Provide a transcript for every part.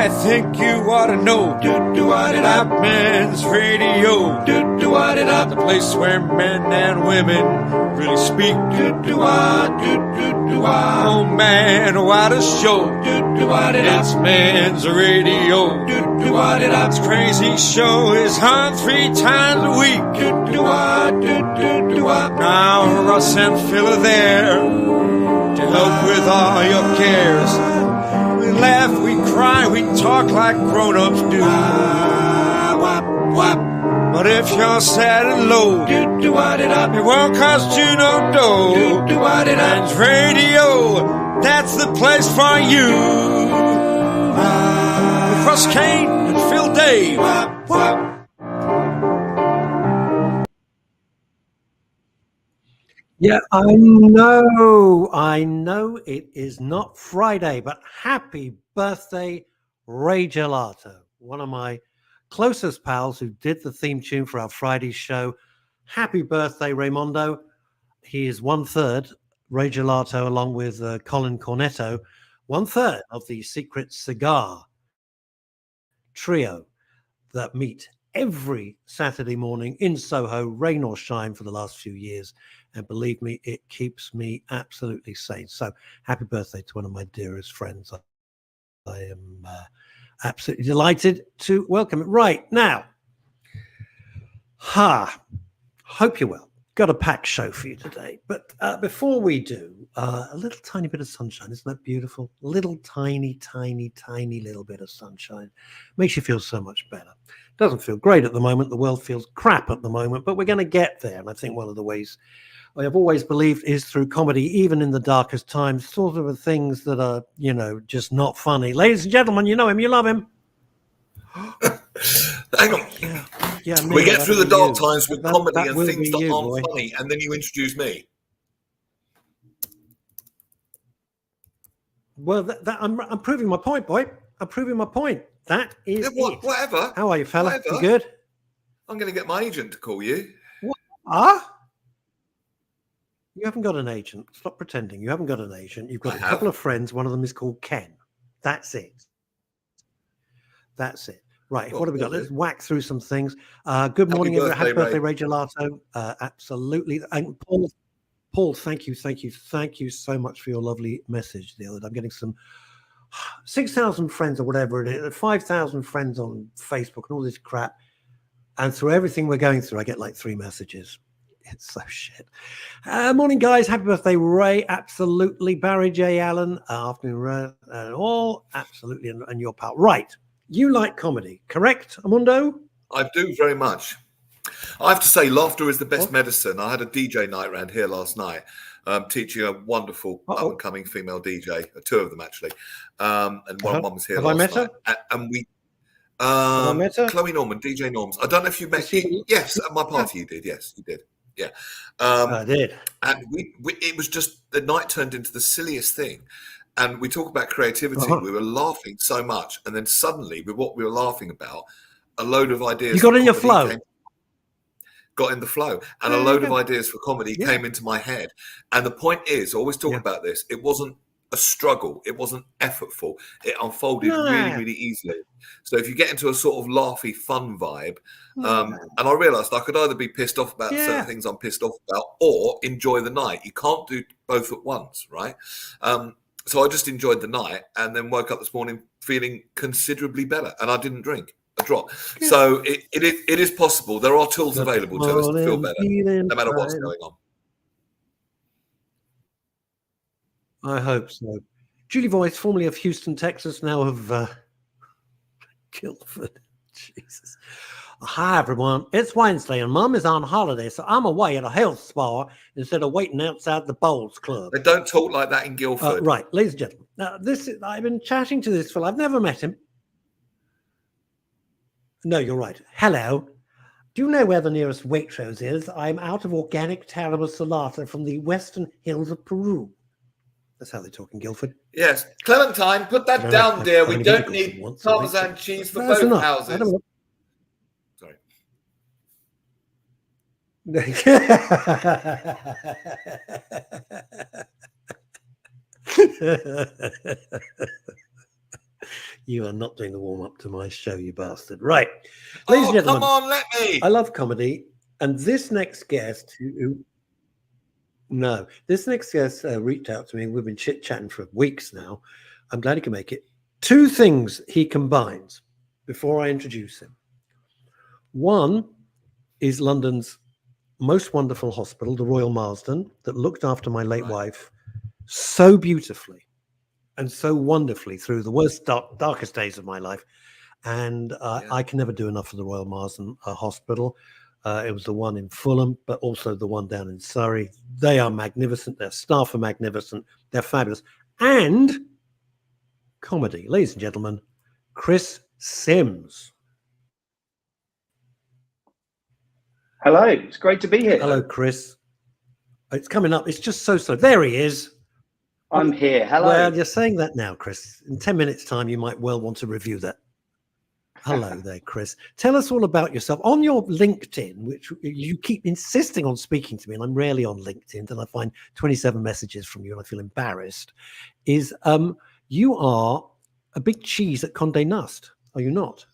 I think you ought to know. That Men's Radio. The place where men and women really speak. Oh man, what a show. It's Men's Radio. This crazy show is on 3 times a week. Now Russ and Phil are there to help with all your cares. We laugh, we cry, we talk like grown-ups do. But if you're sad and low, it won't cost you no dough. Men's Radio, that's the place for you. With Russ Kane and Phil Dave. Yeah, I know it is not Friday, but happy birthday, Ray Gelato, one of my closest pals who did the theme tune for our Friday show. Happy birthday, Raymondo. He is 1/3, Ray Gelato, along with Colin Cornetto, 1/3 of the Secret Cigar trio that meet every Saturday morning in Soho, rain or shine, for the last few years. And believe me, it keeps me absolutely sane. So happy birthday to one of my dearest friends. I am absolutely delighted to welcome it. Right now, hope you're well. Got a packed show for you today. But before we do, a little tiny bit of sunshine. Isn't that beautiful? A little tiny little bit of sunshine. Makes you feel so much better. Doesn't feel great at the moment. The world feels crap at the moment, but we're going to get there. And I think one of the ways I have always believed is through comedy, even in the darkest times, sort of the things that are, just not funny. Ladies and gentlemen, you know him, you love him. Hang on. Yeah, we get through the dark times with comedy and things that aren't funny, and then you introduce me. Well, I'm proving my point, boy. I'm proving my point. That is it. Whatever. How are you, fella? You good? I'm going to get my agent to call you. What? You haven't got an agent. Stop pretending. You haven't got an agent. You've got a couple of friends. One of them is called Ken. That's it. Right. What have we got? Let's whack through some things. Good morning, everyone. Happy birthday, Ray Gelato. Absolutely. And Paul, thank you so much for your lovely message the other day. I'm getting some 6,000 friends or whatever it is, 5,000 friends on Facebook and all this crap. And through everything we're going through, I get like 3 messages. It's so shit. Morning, guys. Happy birthday, Ray. Absolutely. Barry J. Allen. Afternoon, Ray. And all. Absolutely. And your pal. Right. You like comedy, correct, Amundo? I do very much. I have to say, laughter is the best medicine. I had a DJ night around here last night, teaching a wonderful up-and-coming female DJ, 2 of them actually, and one was here last night. And we, Chloe Norman, DJ Norms. I don't know if you met. Yes, at my party you did. Yes, you did. Yeah, I did. And it was just, the night turned into the silliest thing. And we talk about creativity. We were laughing so much, and then suddenly, with what we were laughing about, a load of ideas. You got in your flow. Got in the flow, and a load of ideas for comedy came into my head. And the point is, I always talk about this. It wasn't a struggle. It wasn't effortful. It unfolded really easily. So if you get into a sort of laughy, fun vibe, and I realised I could either be pissed off about certain things I'm pissed off about, or enjoy the night. You can't do both at once, right? So I just enjoyed the night, and then woke up this morning feeling considerably better, and I didn't drink a drop. Yeah. So it is possible. There are tools available to us to feel better, no matter what's going on. I hope so. Julie Voice, formerly of Houston, Texas, now of Guildford. Jesus. Hi, everyone. It's Wednesday, and Mum is on holiday, so I'm away at a health spa instead of waiting outside the Bowls Club. They don't talk like that in Guildford. Right, ladies and gentlemen. Now, I've been chatting to this fellow. I've never met him. No, you're right. Hello. Do you know where the nearest Waitrose is? I'm out of organic tarama salata from the western hills of Peru. That's how they talk in Guildford. Yes. Clementine, put that down, dear. We don't need Parmesan cheese for both houses. Sorry. You are not doing the warm-up to my show, you bastard. Right. Ladies and gentlemen. Come on, let me. I love comedy. And this next guest this next guest reached out to me. We've been chit-chatting for weeks now. I'm glad he can make it. Two things he combines before I introduce him. One is London's most wonderful hospital, the Royal Marsden, that looked after my late wife so beautifully and so wonderfully through the worst, darkest days of my life. And I can never do enough for the Royal Marsden Hospital. It was the one in Fulham, but also the one down in Surrey. They are magnificent. Their staff are magnificent. They're fabulous. And comedy. Ladies and gentlemen, Chris Sims. Hello. It's great to be here. Hello, Chris. It's coming up. It's just so slow. There he is. I'm here. Hello. Well, you're saying that now, Chris. In 10 minutes' time, you might well want to review that. Hello there, Chris. Tell us all about yourself. On your LinkedIn, which you keep insisting on speaking to me, and I'm rarely on LinkedIn, and I find 27 messages from you and I feel embarrassed, is you are a big cheese at Condé Nast, are you not?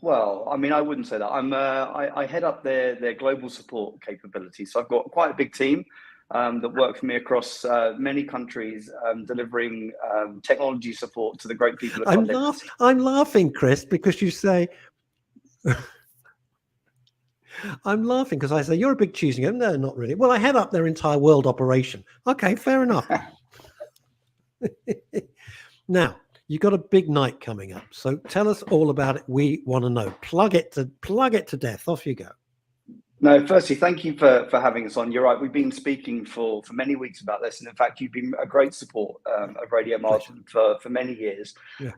Well, I mean, I wouldn't say that. I head up their global support capability. So I've got quite a big team that work for me across many countries, delivering technology support to the great people at Condé Nast. I'm laughing, Chris, because you say... I'm laughing because I say, you're a big cheese. And you go, no, not really. Well, I head up their entire world operation. Okay, fair enough. Now, you've got a big night coming up. So tell us all about it. We want to know. Plug it to death. Off you go. No, firstly, thank you for having us on. You're right. We've been speaking for many weeks about this. And in fact, you've been a great support of Radio Marsden for many years. Yeah.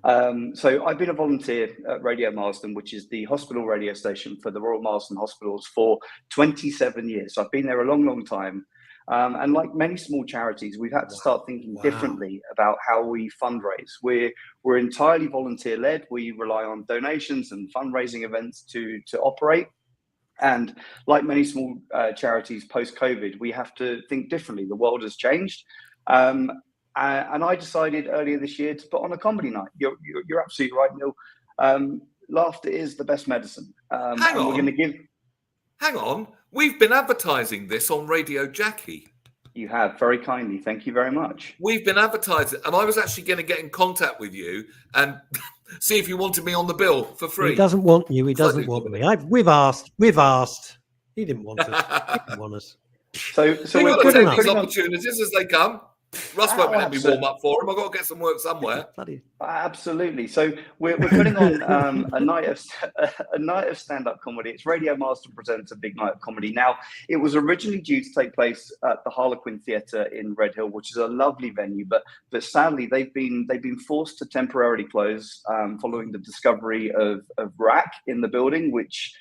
So I've been a volunteer at Radio Marsden, which is the hospital radio station for the Royal Marsden Hospitals, for 27 years. So I've been there a long, long time. And like many small charities, we've had to start thinking differently about how we fundraise. We're entirely volunteer-led. We rely on donations and fundraising events to operate. And like many small charities post-COVID, we have to think differently. The world has changed. And I decided earlier this year to put on a comedy night. You're absolutely right, Neil. Laughter is the best medicine. Hang on. We've been advertising this on Radio Jackie. You have, very kindly. Thank you very much. We've been advertising, and I was actually going to get in contact with you and see if you wanted me on the bill for free. He doesn't want you. He doesn't want me. We've asked. He didn't want us. He didn't want us. So we're got to take these opportunities as they come. Russ won't let me warm up for him. I've got to get some work somewhere. Absolutely. So we're putting on a night of stand-up comedy. It's Radio Marsden presents a big night of comedy. Now, it was originally due to take place at the Harlequin Theatre in Redhill, which is a lovely venue, but sadly they've been forced to temporarily close following the discovery of rack in the building, which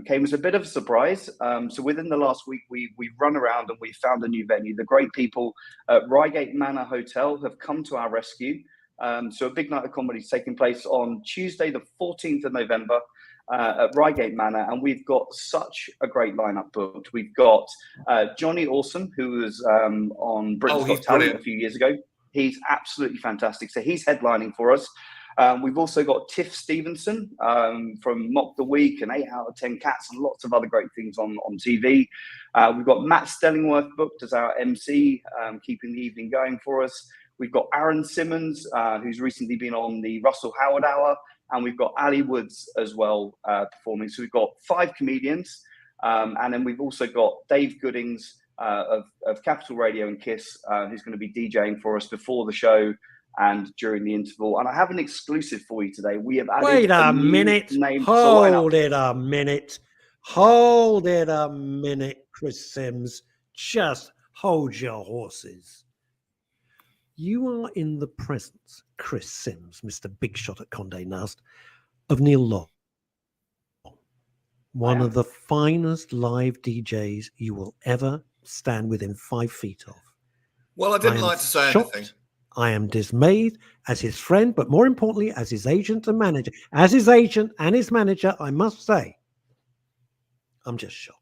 came as a bit of a surprise. So within the last week, we've run around and we found a new venue. The great people at Reigate Manor Hotel have come to our rescue. So a big night of comedy is taking place on Tuesday, the 14th of November at Reigate Manor. And we've got such a great lineup booked. We've got Johnny Awesome, who was on Britain's Got Talent a few years ago. He's absolutely fantastic. So he's headlining for us. We've also got Tiff Stevenson from Mock the Week and 8 out of 10 Cats and lots of other great things on TV. We've got Matt Stellingworth booked as our MC, keeping the evening going for us. We've got Aaron Simmons, who's recently been on the Russell Howard Hour. And we've got Ali Woods as well performing. So we've got 5 comedians. And then we've also got Dave Goodings of Capital Radio and KISS, who's going to be DJing for us before the show and during the interval. And I have an exclusive for you today. We have added Wait a minute. Hold it a minute, Chris Sims. Just hold your horses. You are in the presence, Chris Sims, Mr. Big Shot at Condé Nast, of Neil Long, one of the finest live DJs you will ever stand within 5 feet of. Well, I didn't like to say anything. I am dismayed as his friend, but more importantly, as his agent and manager. As his agent and his manager, I must say, I'm just shocked.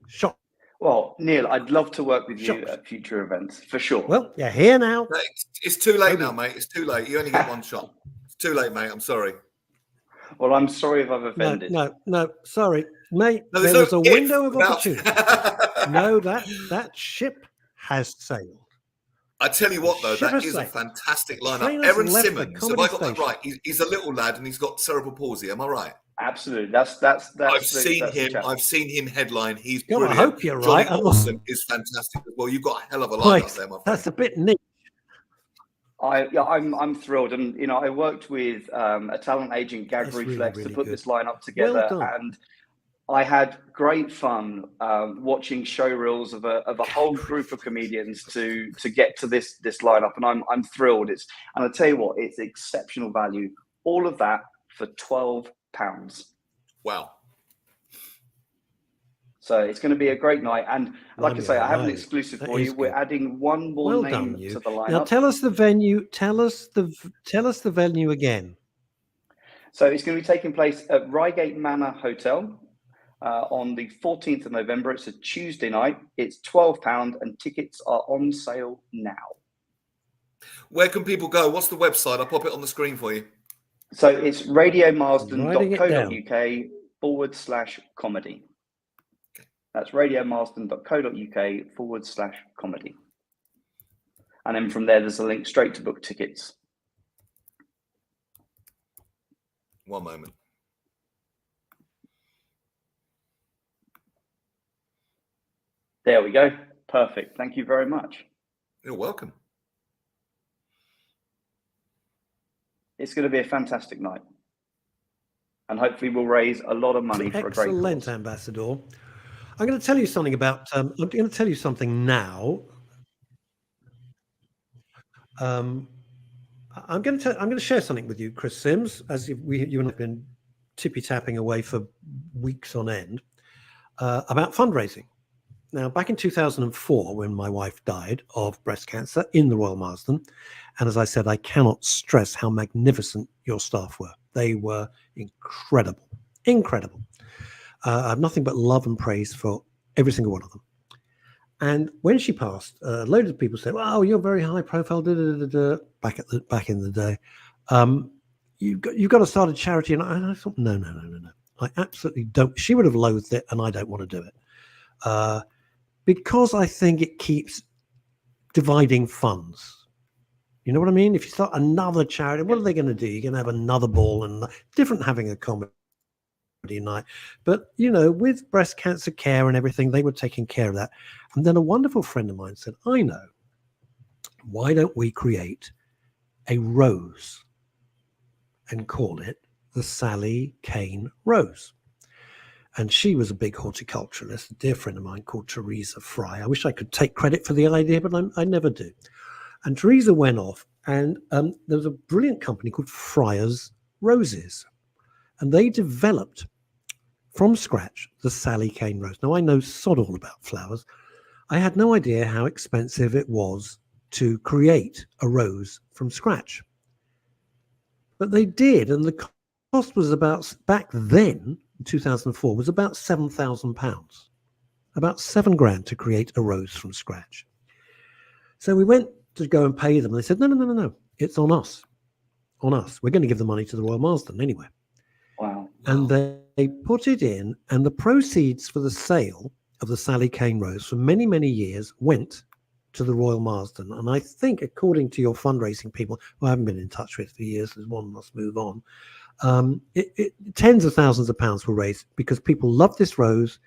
Shocked. Well, Neil, I'd love to work with you at future events, for sure. Well, you're here now. It's too late now, mate. It's too late. You only get one shot. It's too late, mate. I'm sorry. Well, I'm sorry if I've offended. No, sorry, mate. No, there was a window of opportunity. No, that ship has sailed. I tell you what, though, that is a fantastic lineup. Aaron Simmons, have I got that right? He's a little lad and he's got cerebral palsy. Am I right? Absolutely. That's. I've seen him headline. He's brilliant. I hope you're right. Johnny Austin is fantastic as well. You've got a hell of a lineup there, my friend. That's a bit neat. I'm thrilled, and I worked with a talent agent, Gag Reflex, to put this lineup together, and I had great fun watching show reels of a whole group of comedians to get to this lineup, and I'm thrilled. And I tell you what, it's exceptional value. All of that for £12. Wow. So it's going to be a great night, and like I say, I have an exclusive for you. We're adding one more name to the lineup. Now tell us the venue. Tell us the venue again. So it's going to be taking place at Reigate Manor Hotel on the 14th of November. It's a Tuesday night. It's £12, and tickets are on sale now. Where can people go? What's the website? I'll pop it on the screen for you. So it's radiomarsden.co.uk/comedy. That's radiomarsden.co.uk/comedy. And then from there, there's a link straight to book tickets. One moment. There we go. Perfect. Thank you very much. You're welcome. It's going to be a fantastic night. And hopefully we'll raise a lot of money for a great cause. Excellent, Ambassador. I'm going to tell you something about. I'm going to tell you something now. I'm going to share something with you, Chris Sims, as you and I have been tippy tapping away for weeks on end about fundraising. Now, back in 2004, when my wife died of breast cancer in the Royal Marsden, and as I said, I cannot stress how magnificent your staff were. They were incredible, incredible. I have nothing but love and praise for every single one of them. And when she passed, loads of people said, "Wow, you're very high profile." Back in the day, you've got to start a charity, and I thought, no, I absolutely don't. She would have loathed it, and I don't want to do it because I think it keeps dividing funds. You know what I mean? If you start another charity, what are they going to do? You're going to have another ball, and different having a comedy night. But with breast cancer care and everything, they were taking care of that. And then a wonderful friend of mine said, I know, why don't we create a rose and call it the Sally Kane Rose? And she was a big horticulturalist, a dear friend of mine called Teresa Fry. I wish I could take credit for the idea, but I never do. And Teresa went off, and there was a brilliant company called Fryer's Roses, and they developed from scratch the Sally Kane Rose. Now, I know sod all about flowers. I had no idea how expensive it was to create a rose from scratch. But they did, and the cost was about, back then, in 2004, was about £7,000. About £7,000 to create a rose from scratch. So we went to go and pay them, and they said, no, it's on us. On us. We're going to give the money to the Royal Marsden anyway. Wow. And they put it in, and the proceeds for the sale of the Sally Kane Rose for many, many years went to the Royal Marsden. And I think, according to your fundraising people, who I haven't been in touch with for years, as one must move on, tens of thousands of pounds were raised because people loved this rose.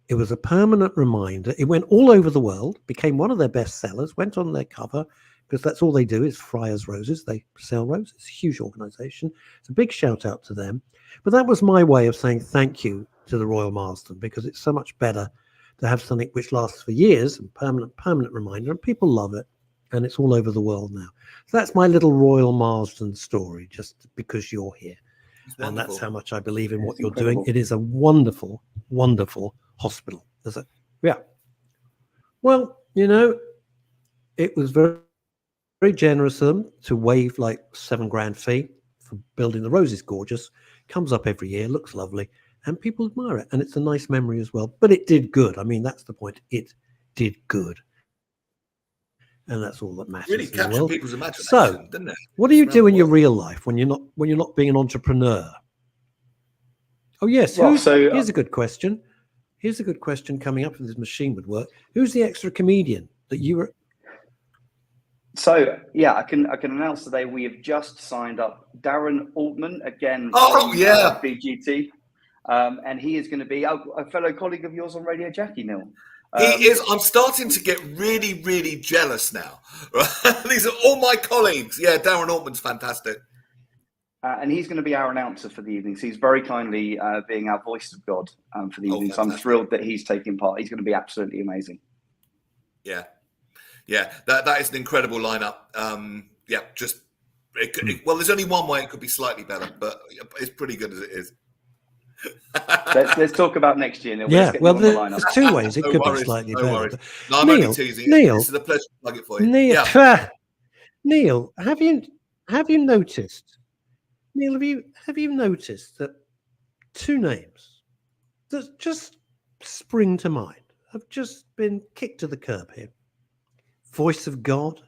It was a permanent reminder. It went all over the world, became one of their best sellers, went on their cover, because that's all they do is Fryer's Roses. They sell roses. It's a huge organization. It's a big shout out to them. But that was my way of saying thank you to the Royal Marsden, because it's so much better to have something which lasts for years and permanent reminder, and people love it, and it's all over the world now. So that's my little Royal Marsden story, just because you're here. And that's how much I believe in what you're doing. It is a wonderful, wonderful hospital. Yeah. Well, it was very, very generous of them to waive like £7,000 fee for building the roses. Gorgeous. Comes up every year, looks lovely, and people admire it. And it's a nice memory as well. But it did good. I mean, that's the point. It did good. and that's all that matters. Really in the captured world. people's imagination, So, didn't it? what do you do in your real life when you're not being an entrepreneur? Oh yes, Well, here's a good question. Here's a good question coming up if this machine would work. Who's the extra comedian that you were? So yeah, I can announce today we have just signed up Darren Altman again Oh, from yeah. BGT, and he is going to be a fellow colleague of yours on Radio Jackie, Neil. He is. I'm starting to get really, really jealous now. These are all my colleagues. Yeah, Darren Altman's fantastic. And he's going to be our announcer for the evening. So he's very kindly being our voice of God for the evening. So I'm thrilled that he's taking part. He's going to be absolutely amazing. Yeah. That is an incredible lineup. Well, there's only one way it could be slightly better, but it's pretty good as it is. let's talk about next year, Neil. Yeah, well, there's two ways it could be slightly better. No, I'm only teasing. Neil, this is a pleasure to plug it for you. Neil, have you noticed? Neil, have you noticed that two names that just spring to mind have just been kicked to the curb here? Voice of God?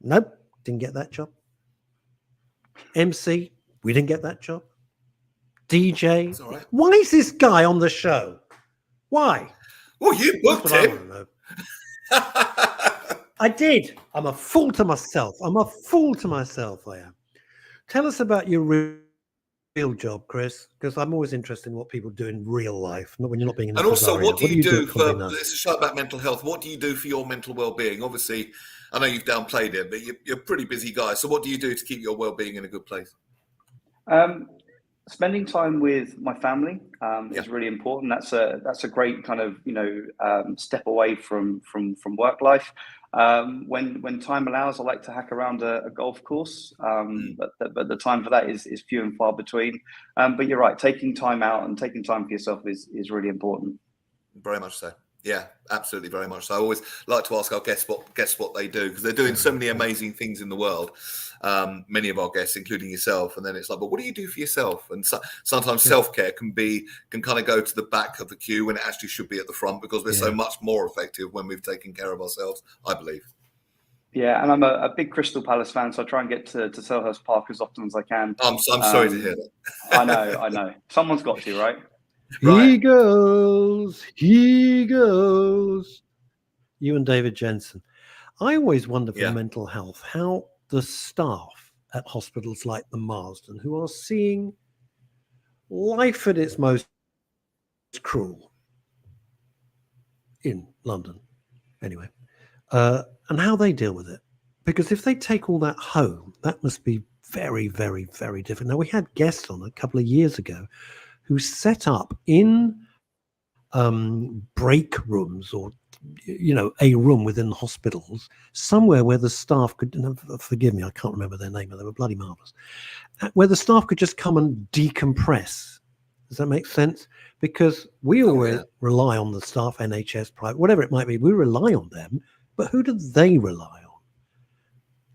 Nope, didn't get that job. MC? We didn't get that job. DJ? Right. Why is this guy on the show? Why? Well, you booked him. I did. I'm a fool to myself. I am. Tell us about your real job, Chris, because I'm always interested in what people do in real life, not when you're not being in the And also, what do you do for, it's a show about mental health, what do you do for your mental well-being? Obviously, I know you've downplayed it, but you're a pretty busy guy. So what do you do to keep your well-being in a good place? Spending time with my family is really important. That's a great kind of step away from work life. When time allows, I like to hack around a golf course, but the time for that is few and far between. But you're right, taking time out and taking time for yourself is really important. Very much so. Yeah, absolutely, very much so. I always like to ask our guests what they do, because they're doing so many amazing things in the world. Many of our guests, including yourself, and then it's like, but what do you do for yourself? And sometimes self-care can kind of go to the back of the queue when it actually should be at the front, because we're so much more effective when we've taken care of ourselves, I believe. Yeah, and I'm a big Crystal Palace fan, so I try and get to Selhurst Park as often as I can. I'm sorry to hear that. I know. Someone's got to, right? He goes. You and David Jensen. I always wonder for mental health how the staff at hospitals like the Marsden, who are seeing life at its most cruel in London, anyway, and how they deal with it. Because if they take all that home, that must be very, very, very different. Now, we had guests on a couple of years ago who set up in break rooms, or a room within the hospitals, somewhere where the staff could, forgive me, I can't remember their name, but they were bloody marvelous, where the staff could just come and decompress. Does that make sense? Because we always rely on the staff, NHS, private, whatever it might be, we rely on them, but who do they rely on?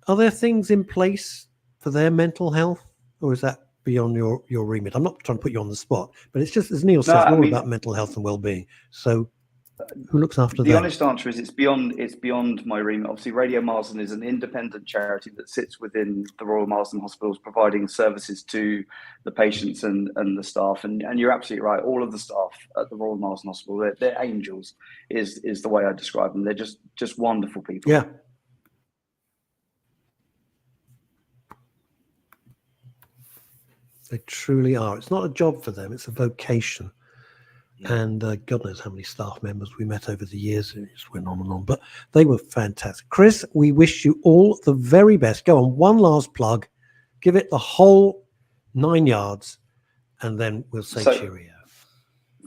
Are there things in place for their mental health, or is that beyond your remit? I'm not trying to put you on the spot, but it's just, as Neil says, all about mental health and well-being. So who looks after that? The honest answer is it's beyond my remit. Obviously, Radio Marsden is an independent charity that sits within the Royal Marsden Hospitals, providing services to the patients and the staff. And you're absolutely right. All of the staff at the Royal Marsden Hospital, they're angels, is the way I describe them. They're just wonderful people. Yeah. They truly are. It's not a job for them. It's a vocation. Yeah. And God knows how many staff members we met over the years. It just went on and on. But they were fantastic. Chris, we wish you all the very best. Go on, one last plug. Give it the whole 9 yards. And then we'll say cheerio.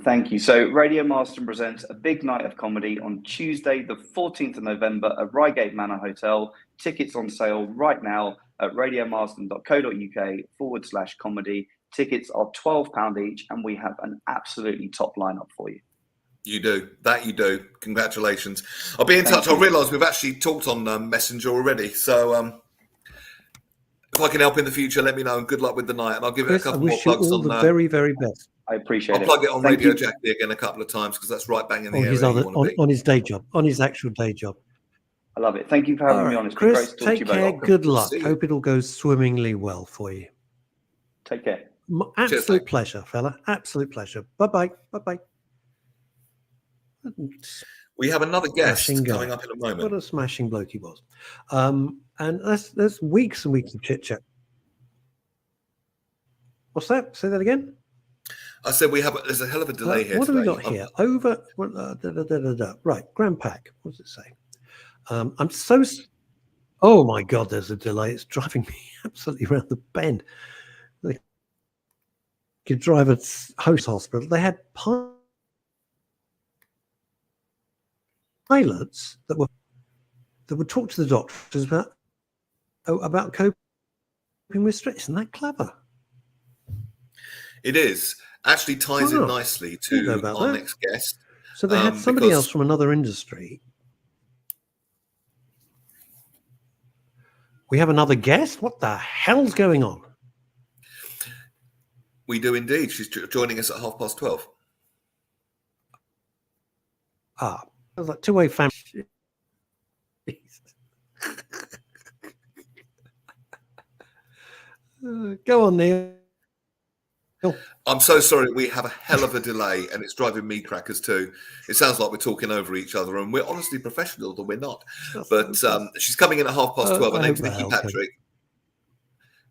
Thank you. So Radio Marsden presents a big night of comedy on Tuesday, the 14th of November at Reigate Manor Hotel. Tickets on sale right now at radiomarsden.co.uk/comedy. Tickets are £12 each, and we have an absolutely top lineup for you. You do. That you do. Congratulations. I'll be in touch. I realise we've actually talked on Messenger already. So if I can help in the future, let me know. And good luck with the night. And I'll give it a couple more plugs on the very, very best. I appreciate it. I'll plug it on Radio Jackie again a couple of times, because that's right bang in the area. On his day job, on his actual day job. I love it. Thank you for having me on. It's been great Chris, to talk to you take about care. it. Good luck. Hope it all goes swimmingly well for you. Take care. Absolute pleasure, fella. Absolute pleasure. Bye-bye. Bye-bye. We have another guest coming up in a moment. What a smashing bloke he was. And there's weeks and weeks of chit-chat. What's that? Say that again? I said there's a hell of a delay here. What today. have we got here? Right, Grand Pack. What does it say? I'm so... Oh, my God, there's a delay. It's driving me absolutely around the bend. They could drive a host hospital. They had pilots that would talk to the doctors about coping with stress. Isn't that clever? It is. Actually ties in nicely to our next guest. So they had somebody else from another industry. We have another guest? What the hell's going on? We do indeed. She's joining us at 12:30. Ah, I was like two-way family. Go on, Neil. I'm so sorry. We have a hell of a delay, and it's driving me crackers too. It sounds like we're talking over each other, and we're honestly professional, but we're not. But she's coming in at 12:30. Her name's Nikki Patrick,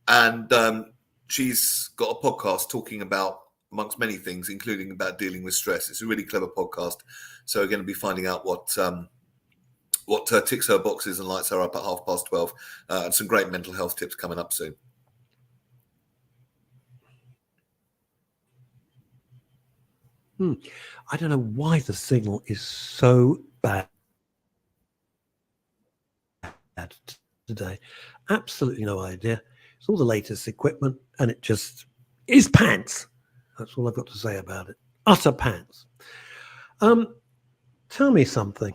and she's got a podcast talking about, amongst many things, including about dealing with stress. It's a really clever podcast. So we're going to be finding out what ticks her boxes and lights her up at 12:30, and some great mental health tips coming up soon. I don't know why the signal is so bad today. Absolutely no idea. It's all the latest equipment, and it just is pants. That's all I've got to say about it. Utter pants. Tell me something.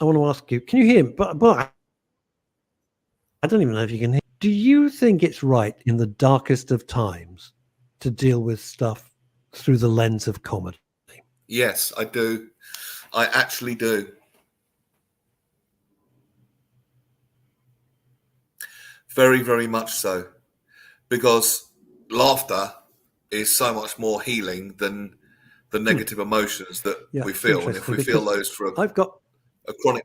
I want to ask you. Can you hear me? But I don't even know if you can hear. Do you think it's right in the darkest of times to deal with stuff through the lens of comedy? Yes, I do. I actually do. Very, very much so. Because laughter is so much more healing than the negative emotions that we feel. And if we feel those for a chronic...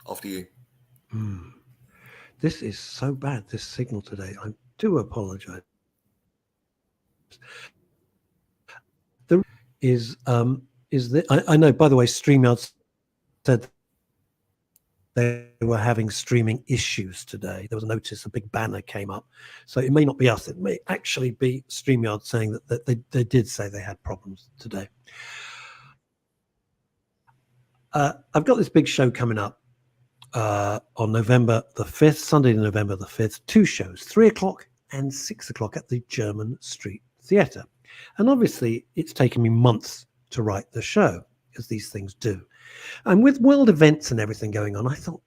After you. This is so bad, this signal today. I do apologize. There is that I know, by the way, StreamYard said they were having streaming issues today. There was a notice, a big banner came up. So it may not be us. It may actually be StreamYard saying that they did say they had problems today. I've got this big show coming up on November the 5th, Sunday, November the 5th, 2 shows, 3 o'clock and 6 o'clock at the German Street Theatre. And obviously, it's taken me months to write the show, as these things do. And with world events and everything going on, I thought,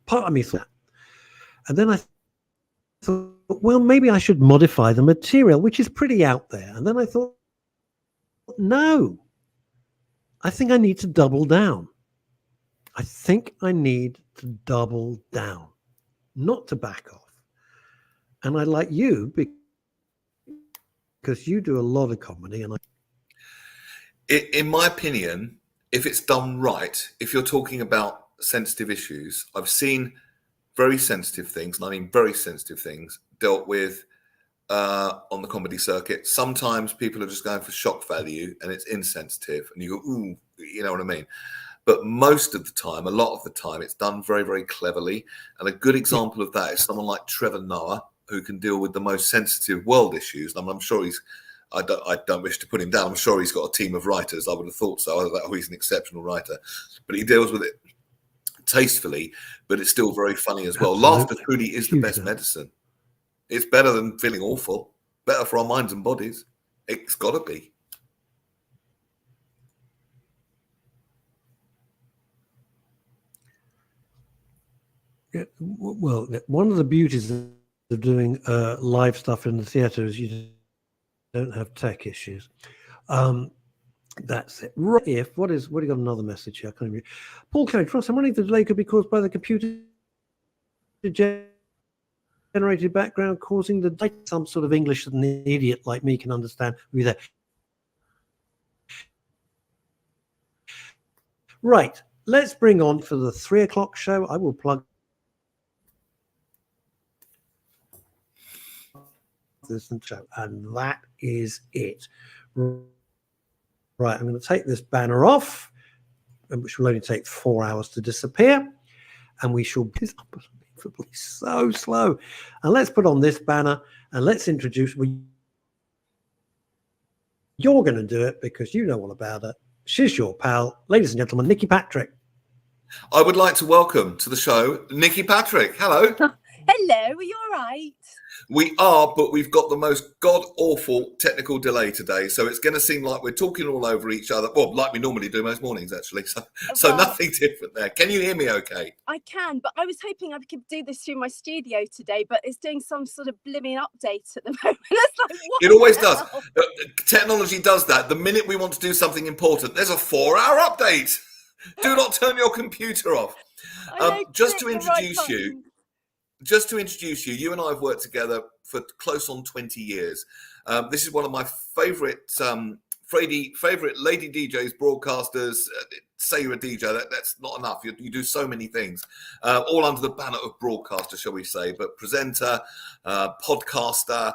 part of me thought, and then I thought, well, maybe I should modify the material, which is pretty out there. And then I thought, no, I think I need to double down. I think I need to double down, not to back off. And I like you because you do a lot of comedy. And in my opinion, if it's done right, if you're talking about sensitive issues, I've seen very sensitive things, and I mean very sensitive things, dealt with on the comedy circuit. Sometimes people are just going for shock value and it's insensitive, and you go, ooh, you know what I mean? But most of the time, a lot of the time, it's done very, very cleverly. And a good example of that is someone like Trevor Noah, who can deal with the most sensitive world issues. And I'm sure I don't wish to put him down. I'm sure he's got a team of writers. I would have thought so. He's an exceptional writer. But he deals with it tastefully, but it's still very funny as well. Absolutely. Laughter truly is the best medicine. It's better than feeling awful. Better for our minds and bodies. It's got to be. Yeah, well, one of the beauties of doing live stuff in the theatre is you don't have tech issues. That's it. Right. If what do you got another message here? I can't even... Paul Cage, Ross, I'm wondering if the delay could be caused by the computer generated background causing the some sort of English that an idiot like me can understand. Be there. Right. Let's bring on for the 3 o'clock show. I will plug this show, and that is it. Right, I'm going to take this banner off, which will only take 4 hours to disappear, and we shall be unbelievably so slow. And let's put on this banner, and let's introduce. You're going to do it because you know all about it. She's your pal, ladies and gentlemen, Nikki Patrick. I would like to welcome to the show Nikki Patrick. Hello. Hello, are you all right? We are, but we've got the most god-awful technical delay today, so it's going to seem like we're talking all over each other. Well, like we normally do most mornings, actually. So nothing different there. Can you hear me okay? I can, but I was hoping I could do this through my studio today, but it's doing some sort of blimming update at the moment. It's like, what it always does. Technology does that. The minute we want to do something important, there's a 4-hour update. Do not turn your computer off. Just to introduce you, you and I have worked together for close on 20 years. This is one of my favourite lady DJs, broadcasters. Say you're a DJ, that's not enough. You do so many things, all under the banner of broadcaster, shall we say, but presenter, podcaster,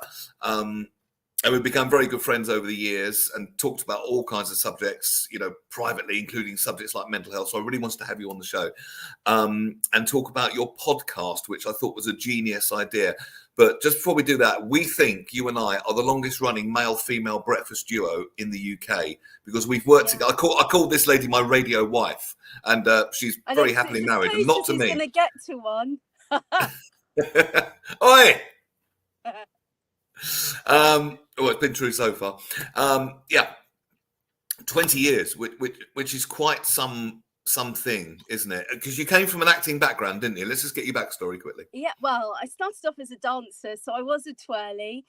and we've become very good friends over the years and talked about all kinds of subjects, privately, including subjects like mental health. So I really wanted to have you on the show and talk about your podcast, which I thought was a genius idea. But just before we do that, we think you and I are the longest running male-female breakfast duo in the UK because we've worked together. I called this lady my radio wife, and she's very happily married, and not to me. Going to get to one. Oi! Well, it's been true so far. 20 years, which is quite something, isn't it? Because you came from an acting background, didn't you? Let's just get your backstory quickly. Yeah, well, I started off as a dancer, so I was a twirly.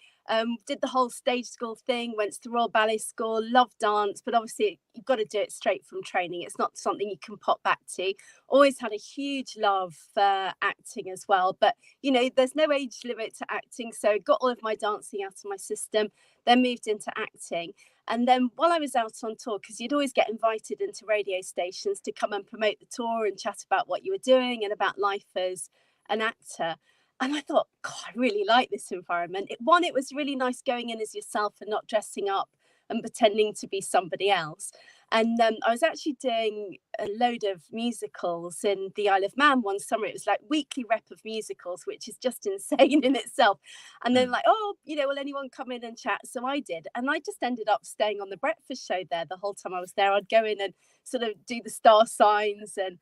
Did the whole stage school thing, went to the Royal Ballet School, loved dance, but obviously you've got to do it straight from training. It's not something you can pop back to. Always had a huge love for acting as well, but there's no age limit to acting, so got all of my dancing out of my system, then moved into acting. And then while I was out on tour, because you'd always get invited into radio stations to come and promote the tour and chat about what you were doing and about life as an actor. And I thought, God, I really like this environment. It was really nice going in as yourself and not dressing up and pretending to be somebody else. And I was actually doing a load of musicals in the Isle of Man one summer. It was like weekly rep of musicals, which is just insane in itself. And then will anyone come in and chat? So I did. And I just ended up staying on the breakfast show there the whole time I was there. I'd go in and sort of do the star signs and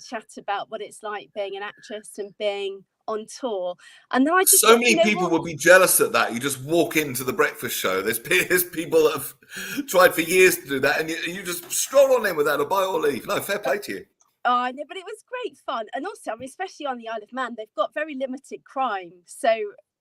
chat about what it's like being an actress and being on tour. And then I just so many people would be jealous at that. You just walk into the breakfast show, there's people that have tried for years to do that, and you just stroll on in without a buy or leave. No, fair play to you. Oh, no, but it was great fun. And also, especially on the Isle of Man, they've got very limited crime. So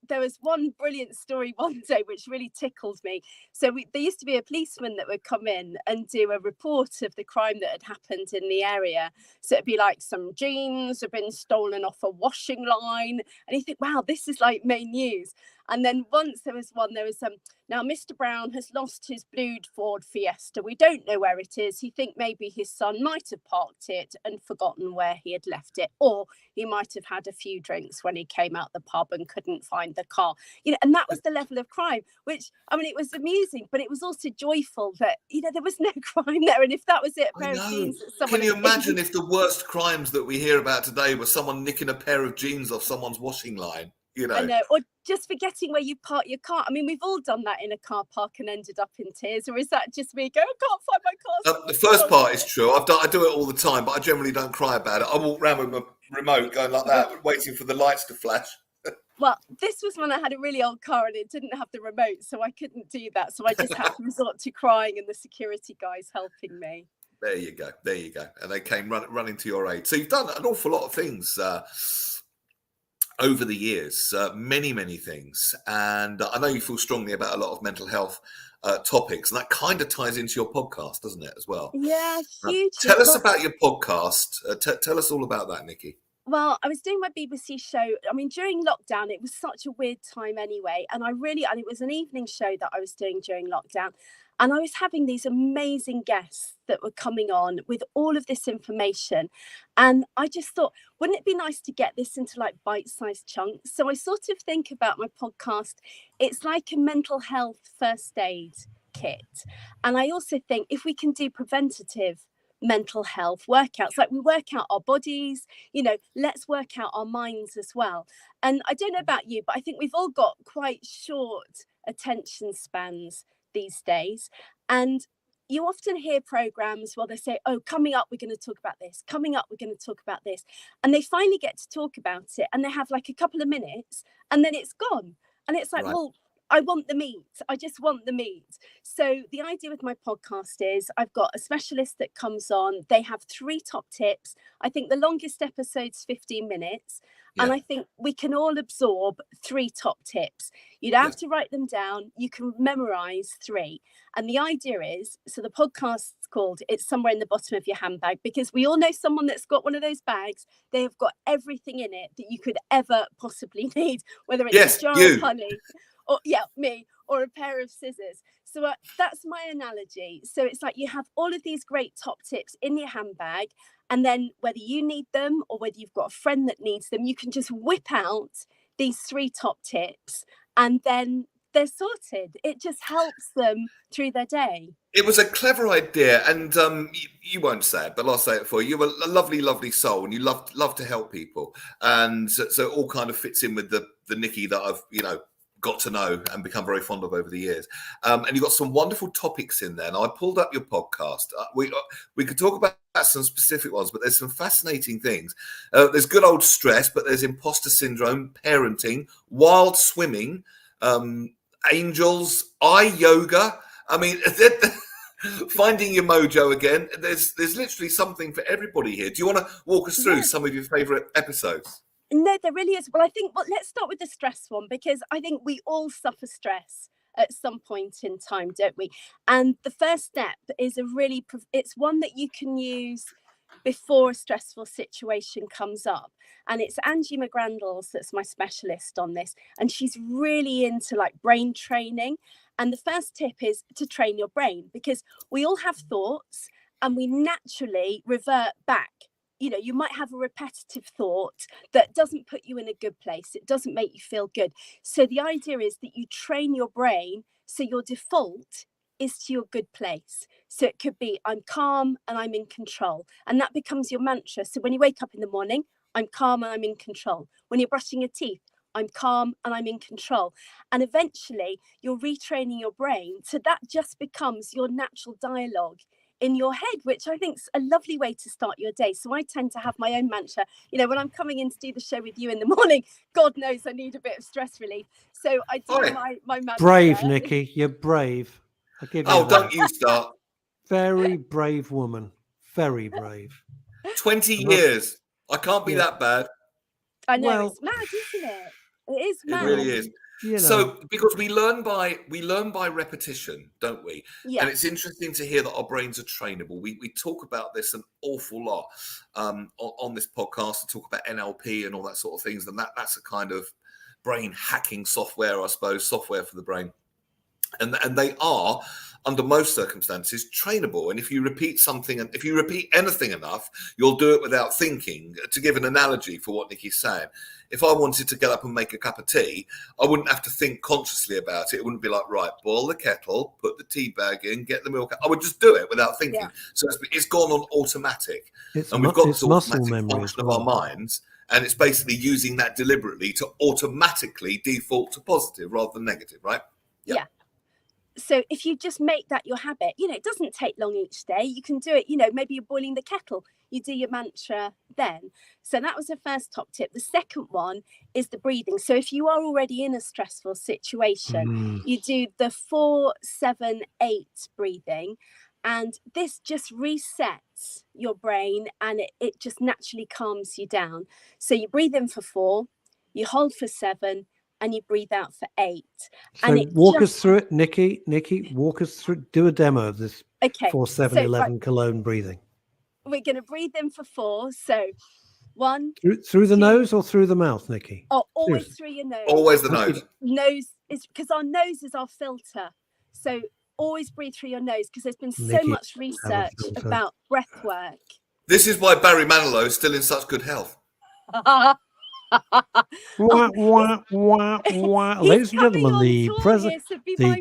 there was one brilliant story one day which really tickled me. So there used to be a policeman that would come in and do a report of the crime that had happened in the area. So it'd be like some jeans have been stolen off a washing line, and you think, wow, this is like main news. And then once there was now Mr. Brown has lost his blued Ford Fiesta. We don't know where it is. He think maybe his son might have parked it and forgotten where he had left it, or he might have had a few drinks when he came out the pub and couldn't find the car. And that was the level of crime, which, it was amusing, but it was also joyful that, there was no crime there. And if that was it, a pair of jeans that someone... Can you imagine if the worst crimes that we hear about today were someone nicking a pair of jeans off someone's washing line? I know, or just forgetting where you park your car. We've all done that in a car park and ended up in tears. Or is that just me going, I can't find my car? The first part is true. I do it all the time, but I generally don't cry about it. I walk around with my remote going like that, waiting for the lights to flash. Well, this was when I had a really old car and it didn't have the remote, so I couldn't do that. So I just had to resort to crying and the security guys helping me. There you go. And they came running to your aid. So you've done an awful lot of things. over the years, many things. And I know you feel strongly about a lot of mental health topics, and that kind of ties into your podcast, doesn't it, as well? Yeah, Tell hugely. us about your podcast. Tell us all about that, Nikki. Well, I was doing my BBC show. I mean, during lockdown, it was such a weird time anyway. And it was an evening show that I was doing during lockdown. And I was having these amazing guests that were coming on with all of this information. And I just thought, wouldn't it be nice to get this into like bite-sized chunks? So I sort of think about my podcast, it's like a mental health first aid kit. And I also think if we can do preventative mental health workouts, like we work out our bodies, let's work out our minds as well. And I don't know about you, but I think we've all got quite short attention spans these days. And you often hear programs where they say, oh, coming up, we're going to talk about this. Coming up, we're going to talk about this. And they finally get to talk about it and they have like a couple of minutes and then it's gone. And it's like, well, I want the meat. I just want the meat. So the idea with my podcast is I've got a specialist that comes on. They have 3 top tips. I think the longest episode's 15 minutes. Yeah. And I think we can all absorb 3 top tips. You don't have to write them down. You can memorize 3. And the idea is, so the podcast's called It's Somewhere in the Bottom of Your Handbag, because we all know someone that's got one of those bags. They have got everything in it that you could ever possibly need, whether it's a jar of honey. Or me, or a pair of scissors. So that's my analogy. So it's like you have all of these great top tips in your handbag, and then whether you need them or whether you've got a friend that needs them, you can just whip out these 3 top tips and then they're sorted. It just helps them through their day. It was a clever idea, and you won't say it, but I'll say it for you. You're a lovely soul, and you love to help people, and so it all kind of fits in with the Nikki that I've got to know and become very fond of over the years. And you've got some wonderful topics in there. Now, I pulled up your podcast. We could talk about some specific ones, but there's some fascinating things. There's good old stress, but there's imposter syndrome, parenting, wild swimming, angels, eye yoga. I mean, finding your mojo again. There's literally something for everybody here. Do you want to walk us through some of your favourite episodes? No, there really is. Well, I think, let's start with the stress one, because I think we all suffer stress at some point in time, don't we? And the first step is it's one that you can use before a stressful situation comes up. And it's Angie McGrandles that's my specialist on this. And she's really into like brain training. And the first tip is to train your brain, because we all have thoughts and we naturally revert back. You might have a repetitive thought that doesn't put you in a good place. It doesn't make you feel good. So the idea is that you train your brain so your default is to your good place. So it could be, I'm calm and I'm in control. And that becomes your mantra. So when you wake up in the morning, I'm calm and I'm in control. When you're brushing your teeth, I'm calm and I'm in control. And eventually you're retraining your brain. So that just becomes your natural dialogue in your head, which I think is a lovely way to start your day. So I tend to have my own mantra. When I'm coming in to do the show with you in the morning, God knows I need a bit of stress relief. So I do my mantra. Brave, Nikki. You're brave. I'll give you that. Don't you start. Very brave woman. Very brave. 20 years. I can't be that bad. I know, it's mad, isn't it? It is mad. It really is. So because we learn by repetition, don't we? Yeah. And it's interesting to hear that our brains are trainable. We talk about this an awful lot on this podcast, to talk about NLP and all that sort of things. And that's a kind of brain hacking software, I suppose, software for the brain. And they are, under most circumstances, trainable. And if you repeat something, and if you repeat anything enough, you'll do it without thinking. To give an analogy for what Nikki's saying, if I wanted to get up and make a cup of tea, I wouldn't have to think consciously about it. It wouldn't be like, right, boil the kettle, put the tea bag in, get the milk out. I would just do it without thinking. Yeah. So it's gone on automatic. And we've got this automatic function of our minds. And it's basically using that deliberately to automatically default to positive rather than negative, right? Yep. Yeah. So if you just make that your habit, it doesn't take long each day. You can do it, maybe you're boiling the kettle, you do your mantra then. So that was the first top tip. The second one is the breathing. So if you are already in a stressful situation, you do the 4-7-8 breathing. And this just resets your brain and it just naturally calms you down. So you breathe in for 4, you hold for 7, and you breathe out for 8. So And walk us through it, Nikki. Nikki, walk us through. Do a demo of this. Okay. 4, 7, 11 cologne breathing. We're going to breathe in for 4. So 1 through the 2, nose or through the mouth, Nikki? Oh, always Seriously. through your nose. Always the nose. Nose is because our nose is our filter. So always breathe through your nose, because there's been so Nikki, much research about breath work. This is why Barry Manilow is still in such good health. Wah, wah, wah, wah. Ladies and gentlemen, the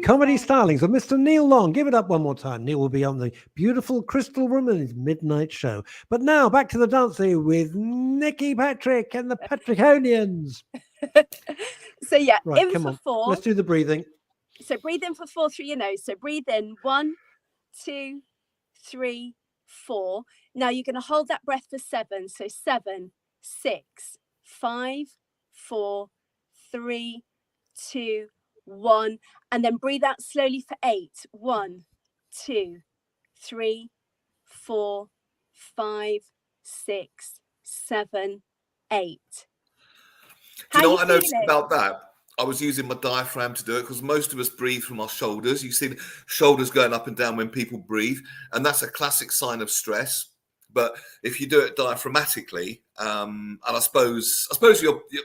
comedy stylings of Mr. Neil Long. Give it up one more time. Neil will be on the beautiful Crystal Room in his midnight show. But now back to the dancing with Nikki Patrick and the Patriconians. So yeah, right, in for 4. Let's do the breathing. So breathe in for 4 through your nose. So breathe in 1, 2, 3, 4. Now you're going to hold that breath for 7. So 7, 6, 5, 4, 3, 2, 1, and then breathe out slowly for 8. 1, 2, 3, 4, 5, 6, 7, 8. Do you know what I noticed about that? I was using my diaphragm to do it, because most of us breathe from our shoulders. You see the shoulders going up and down when people breathe, and that's a classic sign of stress. But if you do it diaphragmatically, and I suppose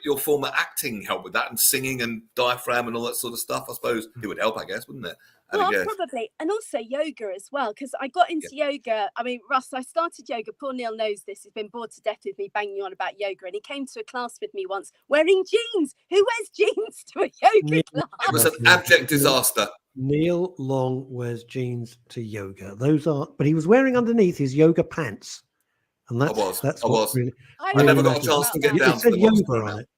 your former acting helped with that, and singing and diaphragm and all that sort of stuff. I suppose it would help, I guess, wouldn't it? Well, probably. And also yoga as well, because I got into yoga. I mean, Russ, I started yoga. Poor Neil knows this. He's been bored to death with me banging on about yoga. And he came to a class with me once wearing jeans. Who wears jeans to a yoga class? It was an abject disaster. Neil Long wears jeans to yoga. But he was wearing underneath his yoga pants. And that's really, I never got a chance to get down to the yoga on it.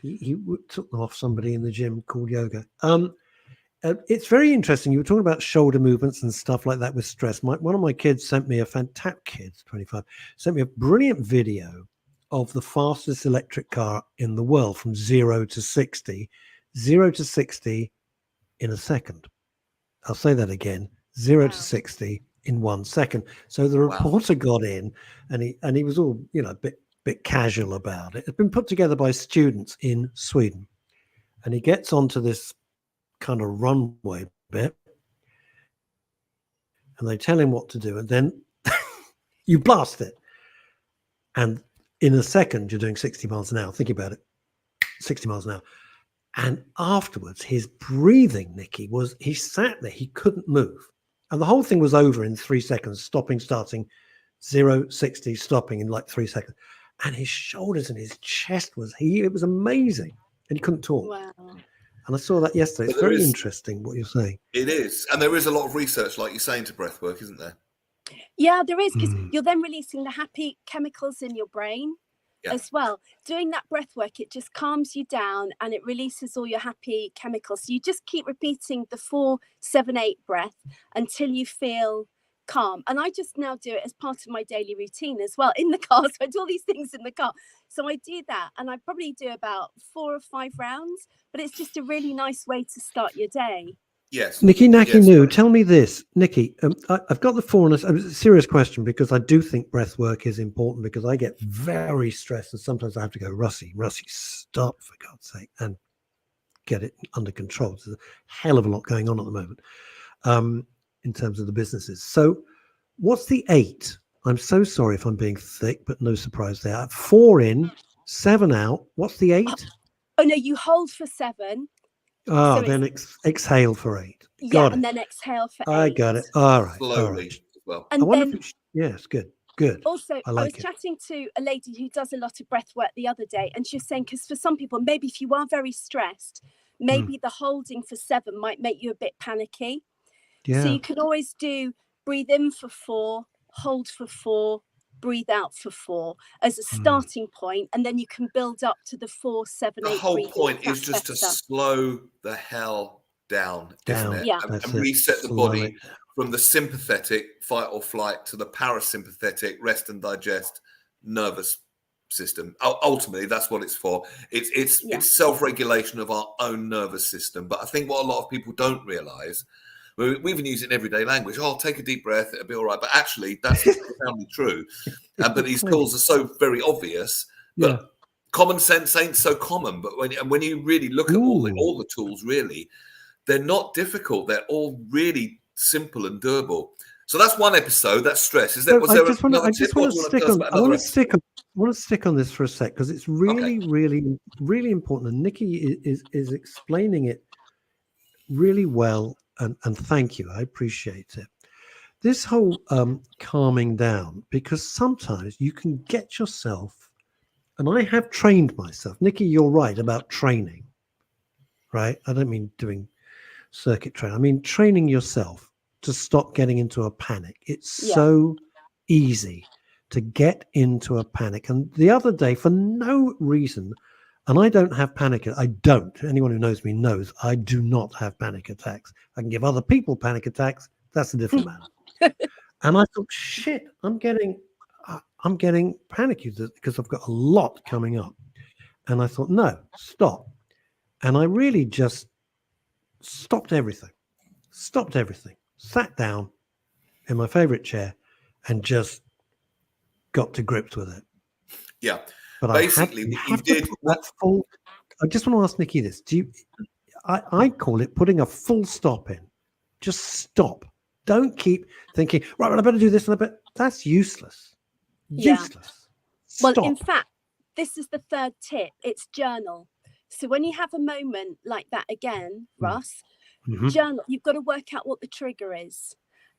He took them off somebody in the gym called yoga. It's very interesting. You were talking about shoulder movements and stuff like that with stress. One of my kids sent me sent me a brilliant video of the fastest electric car in the world from 0 to 60 in a second. I'll say that again, 0 to 60 in 1 second. So the reporter got in, and he was all, a bit casual about it. It's been put together by students in Sweden, and he gets onto this kind of runway bit, and they tell him what to do, and then you blast it, and in a second you're doing 60 miles an hour. Think about it, 60 miles an hour. And afterwards his breathing, Nikki, he sat there, he couldn't move, and the whole thing was over in 3 seconds, starting 0, 60, stopping in like 3 seconds. And his shoulders and his chest it was amazing, and he couldn't talk. Wow. And I saw that yesterday. It's very interesting what you're saying. It is. And there is a lot of research, like you're saying, to breath work, isn't there? Yeah, there is, because you're then releasing the happy chemicals in your brain as well. Doing that breath work, it just calms you down and it releases all your happy chemicals. So you just keep repeating the 4, 7, 8 breath until you feel calm. And I just now do it as part of my daily routine as well in the car. So I do all these things in the car. So I do that, and I probably do about 4 or 5 rounds, but it's just a really nice way to start your day. Yes. Nikki Noo, tell me this. Nikki, I've got the 4 and a serious question, because I do think breath work is important, because I get very stressed, and sometimes I have to go, Russie, stop, for God's sake, and get it under control. There's a hell of a lot going on at the moment. In terms of the businesses. So what's the 8? I'm so sorry if I'm being thick, but no surprise there. 4 in, 7 out. What's the 8? Oh no, you hold for 7. So then exhale for 8. Yeah, and then exhale for 8. I got it. All right. Slowly as well. And then, yes, good. Also, I was chatting to a lady who does a lot of breath work the other day, and she was saying, because for some people, maybe if you are very stressed, maybe the holding for 7 might make you a bit panicky. Yeah. So you can always do breathe in for 4, hold for 4, breathe out for 4 as a starting point, and then you can build up to the 4, 7, 8. The whole point is just to slow the hell down, isn't it? Yeah. And reset the body from the sympathetic fight or flight to the parasympathetic rest and digest nervous system. Ultimately, that's what it's for. It's self-regulation of our own nervous system. But I think what a lot of people don't realize, we even use it in everyday language. Oh, take a deep breath, it'll be all right. But actually, that's profoundly true. But these calls are so very obvious. But common sense ain't so common, but when you really look at all the tools, really, they're not difficult. They're all really simple and doable. So that's one episode. That's stress. Is there? I just want to stick on this for a sec, because it's really, really, really important. And Nikki is explaining it really well, and thank you. I appreciate it. This whole calming down, because sometimes you can get yourself, and I have trained myself. Nikki, you're right about training, right? I don't mean doing circuit training. I mean training yourself to stop getting into a panic. It's so easy to get into a panic. And the other day, for no reason, and I don't have panic. I don't. Anyone who knows me knows I do not have panic attacks. I can give other people panic attacks. That's a different matter. And I thought, shit, I'm getting panicky because I've got a lot coming up. And I thought, no, stop. And I really just stopped everything, sat down in my favorite chair and just got to grips with it. Yeah. But basically, I just want to ask Nikki this. I call it putting a full stop in. Just stop. Don't keep thinking, right, well, I better do this. That's useless. Useless. Well, in fact, this is the third tip. It's journal. So when you have a moment like that again, Russ, journal. You've got to work out what the trigger is.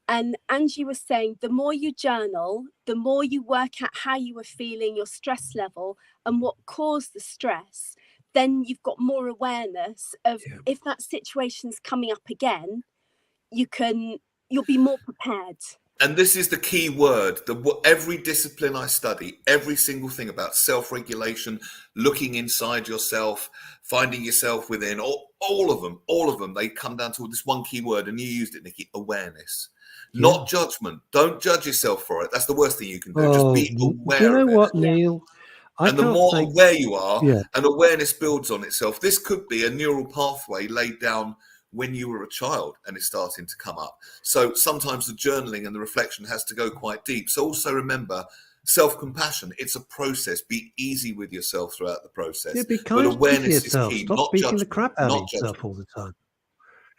And Angie was saying, the more you journal, the more you work out how you were feeling, your stress level, and what caused the stress, then you've got more awareness of if that situation's coming up again, you'll be more prepared. And this is the key word. Every discipline I study, every single thing about self-regulation, looking inside yourself, finding yourself within, all of them, they come down to this one key word, and you used it, Nikki, awareness. Not judgment. Don't judge yourself for it. That's the worst thing you can do. Just be aware. You know what, Neil? And the more aware you are, and awareness builds on itself. This could be a neural pathway laid down when you were a child and it's starting to come up. So sometimes the journaling and the reflection has to go quite deep. So also remember, self-compassion, it's a process. Be easy with yourself throughout the process. Yeah, be kind but awareness to yourself. is key. Stop Not beating judgment, the crap out of yourself judgment. all the time.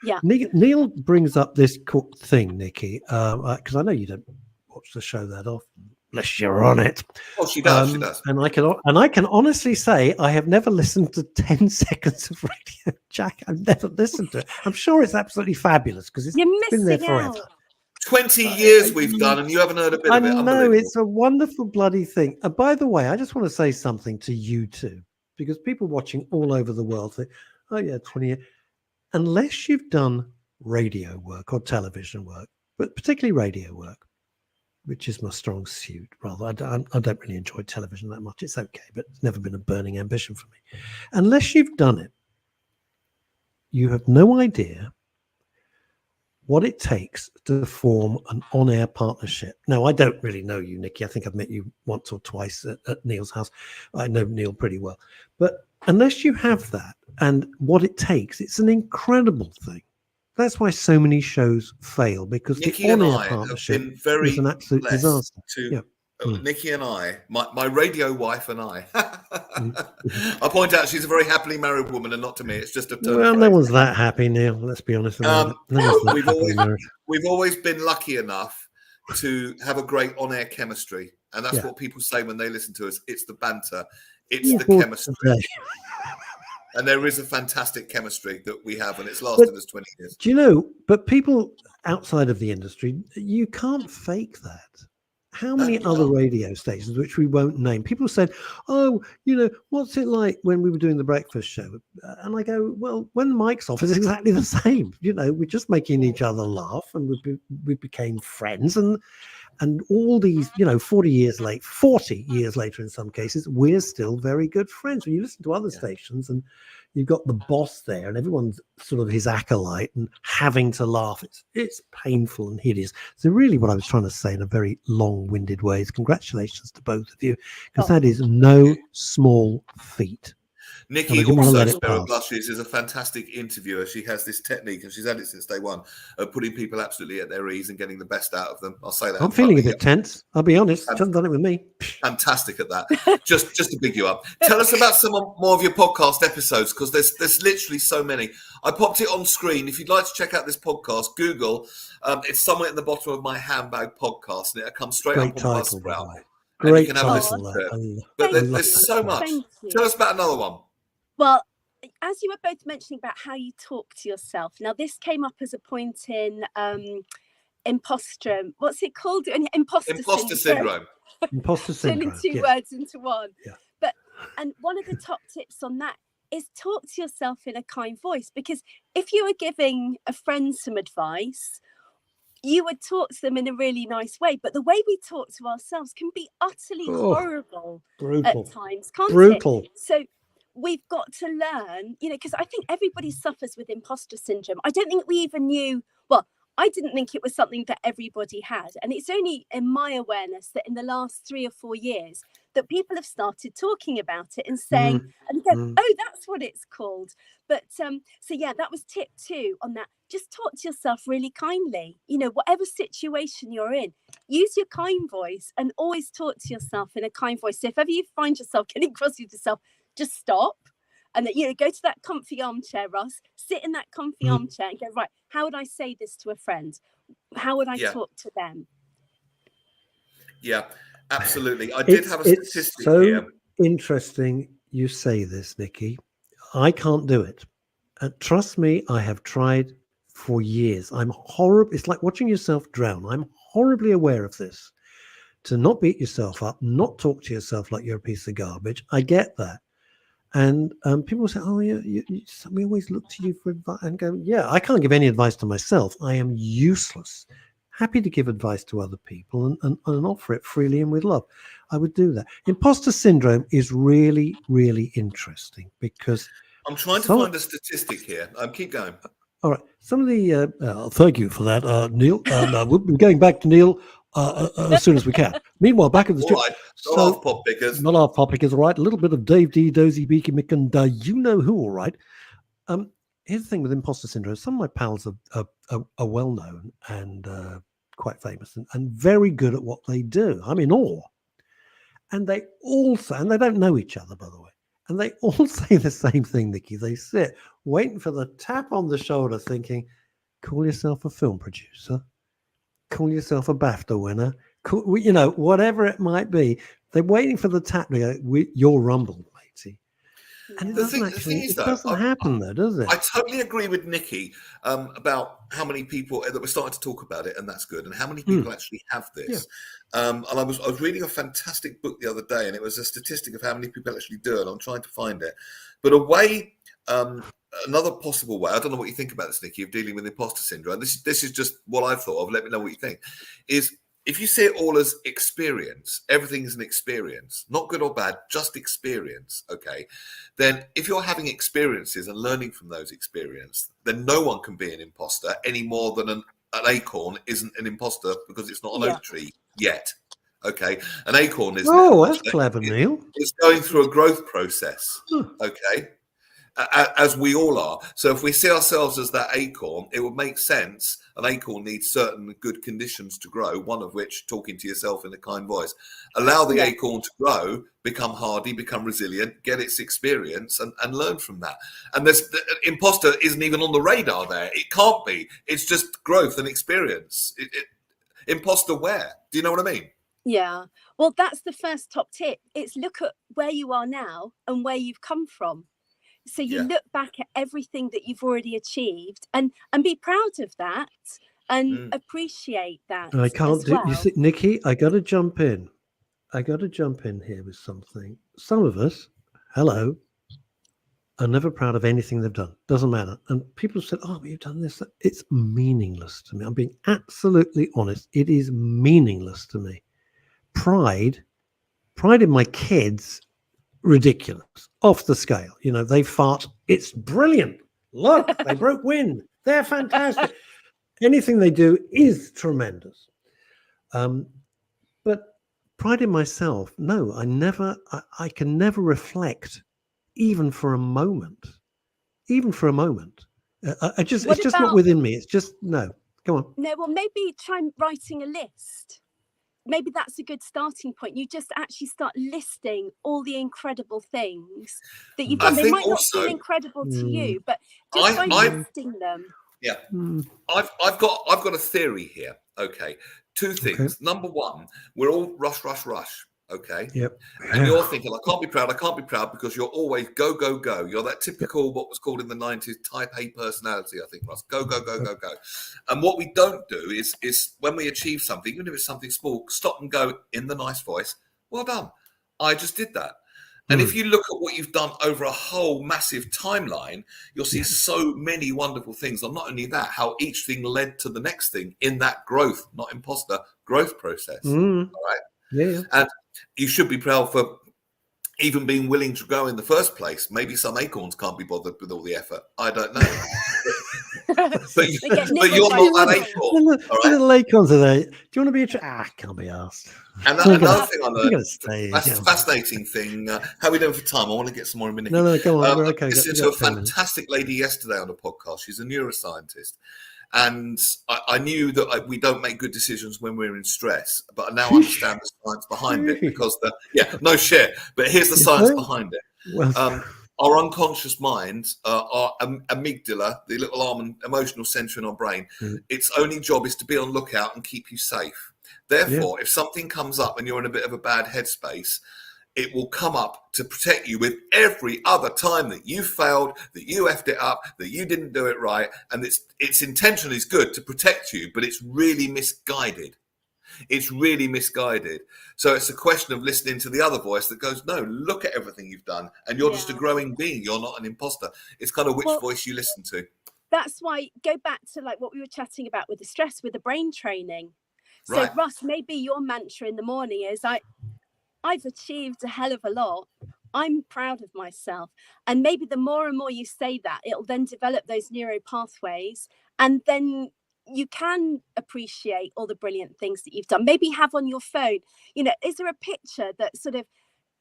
Yeah. Neil brings up this thing, Nikki, because I know you don't watch the show that often, unless you're on it. Oh, she does. She does. And I can honestly say I have never listened to 10 seconds of Radio Jack. I've never listened to it. I'm sure it's absolutely fabulous because it's been there forever. 20 years we've done, and you haven't heard a bit of it. I know, it's a wonderful bloody thing. By the way, I just want to say something to you too, because people watching all over the world think, oh yeah, 20 years. Unless you've done radio work or television work, but particularly radio work, which is my strong suit, rather. I don't really enjoy television that much. It's okay, but it's never been a burning ambition for me. Unless you've done it, you have no idea what it takes to form an on-air partnership. Now, I don't really know you, Nikki. I think I've met you once or twice at Neil's house. I know Neil pretty well. But unless you have that and what it takes, it's an incredible thing. That's why so many shows fail, because Nikki the and on-air I partnership have been very is an absolute disaster. Nikki and I, my radio wife and I, I point out she's a very happily married woman and not to me. It's just a term. Well, no one's that happy, Neil. Let's be honest about it. We've always been lucky enough to have a great on-air chemistry. And that's what people say when they listen to us. It's the banter. It's the chemistry. And there is a fantastic chemistry that we have, and it's lasted us 20 years. Do you know, but people outside of the industry, you can't fake that. How many other radio stations, which we won't name, people said, oh, what's it like when we were doing the breakfast show? And I go, well, when the mic's off, it's exactly the same. We're just making each other laugh, and we became friends. And all these, 40 years later in some cases, we're still very good friends. When you listen to other stations and you've got the boss there and everyone's sort of his acolyte and having to laugh, it's painful and hideous. So really what I was trying to say in a very long-winded way is congratulations to both of you, because that is no small feat. Nikki And I didn't want to also, let it Sparrow pass. Blushes, is a fantastic interviewer. She has this technique, and she's had it since day one, of putting people absolutely at their ease and getting the best out of them. I'll say that. I'm feeling a bit tense. I'll be honest. She hasn't done it with me. Fantastic at that. Just to big you up. Tell us about some more of your podcast episodes, because there's literally so many. I popped it on screen. If you'd like to check out this podcast, Google. It's somewhere at the bottom of my handbag podcast, and it'll come straight Great up on title, by the Buzzsprout. way. And you Great can have a listen title. to it. But But there's so much. Thank you. Tell us about another one. Well, as you were both mentioning about how you talk to yourself, now this came up as a point in imposter. What's it called? Imposter syndrome. Imposter syndrome. Turning two words into one. Yeah. And one of the top tips on that is talk to yourself in a kind voice, because if you were giving a friend some advice, you would talk to them in a really nice way, but the way we talk to ourselves can be utterly horrible brutal. at times, can't Brutal. it? So we've got to learn, because I think everybody suffers with imposter syndrome. I don't think we even knew, well, I didn't think it was something that everybody had. And it's only in my awareness that in the last 3 or 4 years that people have started talking about it and saying, and go, oh, that's what it's called. But so yeah, that was tip 2 on that. Just talk to yourself really kindly. Whatever situation you're in, use your kind voice and always talk to yourself in a kind voice. So if ever you find yourself getting cross with yourself, just stop. And that, go to that comfy armchair, Russ, sit in that comfy armchair and go, right, how would I say this to a friend? How would I talk to them? Yeah, absolutely. I did have a statistic It's here. so interesting you say this, Nikki. I can't do it. Trust me, I have tried for years. I'm horrible. It's like watching yourself drown. I'm horribly aware of this. To not beat yourself up, not talk to yourself like you're a piece of garbage. I get that. And people say, oh, we always look to you for advice, and go, yeah, I can't give any advice to myself. I am useless. Happy to give advice to other people and offer it freely and with love. I would do that. Imposter syndrome is really, really interesting because I'm trying to find a statistic here. Keep going. All right. Some of the thank you for that, Neil. We'll be going back to Neil as soon as we can. Meanwhile, back at the studio. Right. Not half pop pickers. Not half pop pickers, all right. A little bit of Dave D, Dozy, Beaky, Mick, and you know who, all right. Here's the thing with imposter syndrome. Some of my pals are well known and quite famous and very good at what they do. I'm in awe. And they don't know each other, by the way. And they all say the same thing, Nikki. They sit waiting for the tap on the shoulder thinking, call yourself a film producer, call yourself a BAFTA winner, whatever it might be. They're waiting for the tap to go, you're rumbled, matey. And it doesn't happen though, does it? I totally agree with Nikki about how many people that we're starting to talk about it, and that's good, and how many people actually have this. And I was reading a fantastic book the other day, and it was a statistic of how many people actually do it. I'm trying to find it. But another possible way, I don't know what you think about this, Nikki, of dealing with imposter syndrome. This is just what I've thought of. Let me know what you think. Is if you see it all as experience, everything's an experience, not good or bad, just experience, okay? Then if you're having experiences and learning from those experiences, then no one can be an imposter any more than an acorn isn't an imposter because it's not an oak tree yet, okay? An acorn is... Oh, that's clever, Neil. It's going through a growth process, okay? As we all are. So if we see ourselves as that acorn, it would make sense. An acorn needs certain good conditions to grow, one of which talking to yourself in a kind voice. Allow the acorn to grow, become hardy, become resilient, get its experience and learn from that. And the imposter isn't even on the radar there. It can't be. It's just growth and experience. Imposter where? Do you know what I mean? Yeah. Well, that's the first top tip. It's look at where you are now and where you've come from. So you look back at everything that you've already achieved and be proud of that and appreciate that. I can't do. You see, Nikki, I got to jump in. Here with something. Some of us, are never proud of anything they've done. Doesn't matter. And people said, "Oh, but you've done this." It's meaningless to me. I'm being absolutely honest. It is meaningless to me. Pride in my kids. Ridiculous, off the scale. They fart. It's brilliant. Look, they broke wind. They're fantastic. Anything they do is tremendous. But pride in myself, no, I can never reflect even for a moment. Even for a moment. It's just not about- within me. It's just, no. Go on. No, well, maybe try writing a list. Maybe that's a good starting point. You just actually start listing all the incredible things that you've done. I They think might not also- seem incredible to you, but just by listing them. Yeah. Mm. I've got a theory here. Okay. Two things. Okay. Number one, we're all rush. Okay. Yep. And you're thinking, I can't be proud because you're always go. You're that typical, what was called in the 90s, type A personality, I think, Russ. Go. And what we don't do is when we achieve something, even if it's something small, stop and go in the nice voice, well done. I just did that. And if you look at what you've done over a whole massive timeline, you'll see so many wonderful things. And not only that, how each thing led to the next thing in that growth, not imposter, growth process. All right. Yeah. And you should be proud for even being willing to go in the first place. Maybe some acorns can't be bothered with all the effort. I don't know. but you're not that acorn. All right? Little acorns are there. Do you want to be can't be asked. And another thing I learned, that's a fascinating thing. How are we doing for time? I want to get some more in a minute. No, go on. We're okay. I listened to a fantastic lady yesterday on a podcast. She's a neuroscientist. And I knew that we don't make good decisions when we're in stress, but I now understand the science behind it because but here's the science behind it. Well, our unconscious mind, our amygdala, the little arm and emotional center in our brain, its only job is to be on lookout and keep you safe. Therefore, if something comes up and you're in a bit of a bad headspace, it will come up to protect you with every other time that you failed, that you effed it up, that you didn't do it right. And its intention is good to protect you, but it's really misguided. It's really misguided. So it's a question of listening to the other voice that goes, no, look at everything you've done. And you're just a growing being. You're not an imposter. It's kind of which voice you listen to. That's why, go back to like what we were chatting about with the stress, with the brain training. So Right. Russ, maybe your mantra in the morning is I've achieved a hell of a lot. I'm proud of myself. And maybe the more and more you say that, it'll then develop those neuro pathways. And then you can appreciate all the brilliant things that you've done. Maybe have on your phone, is there a picture that sort of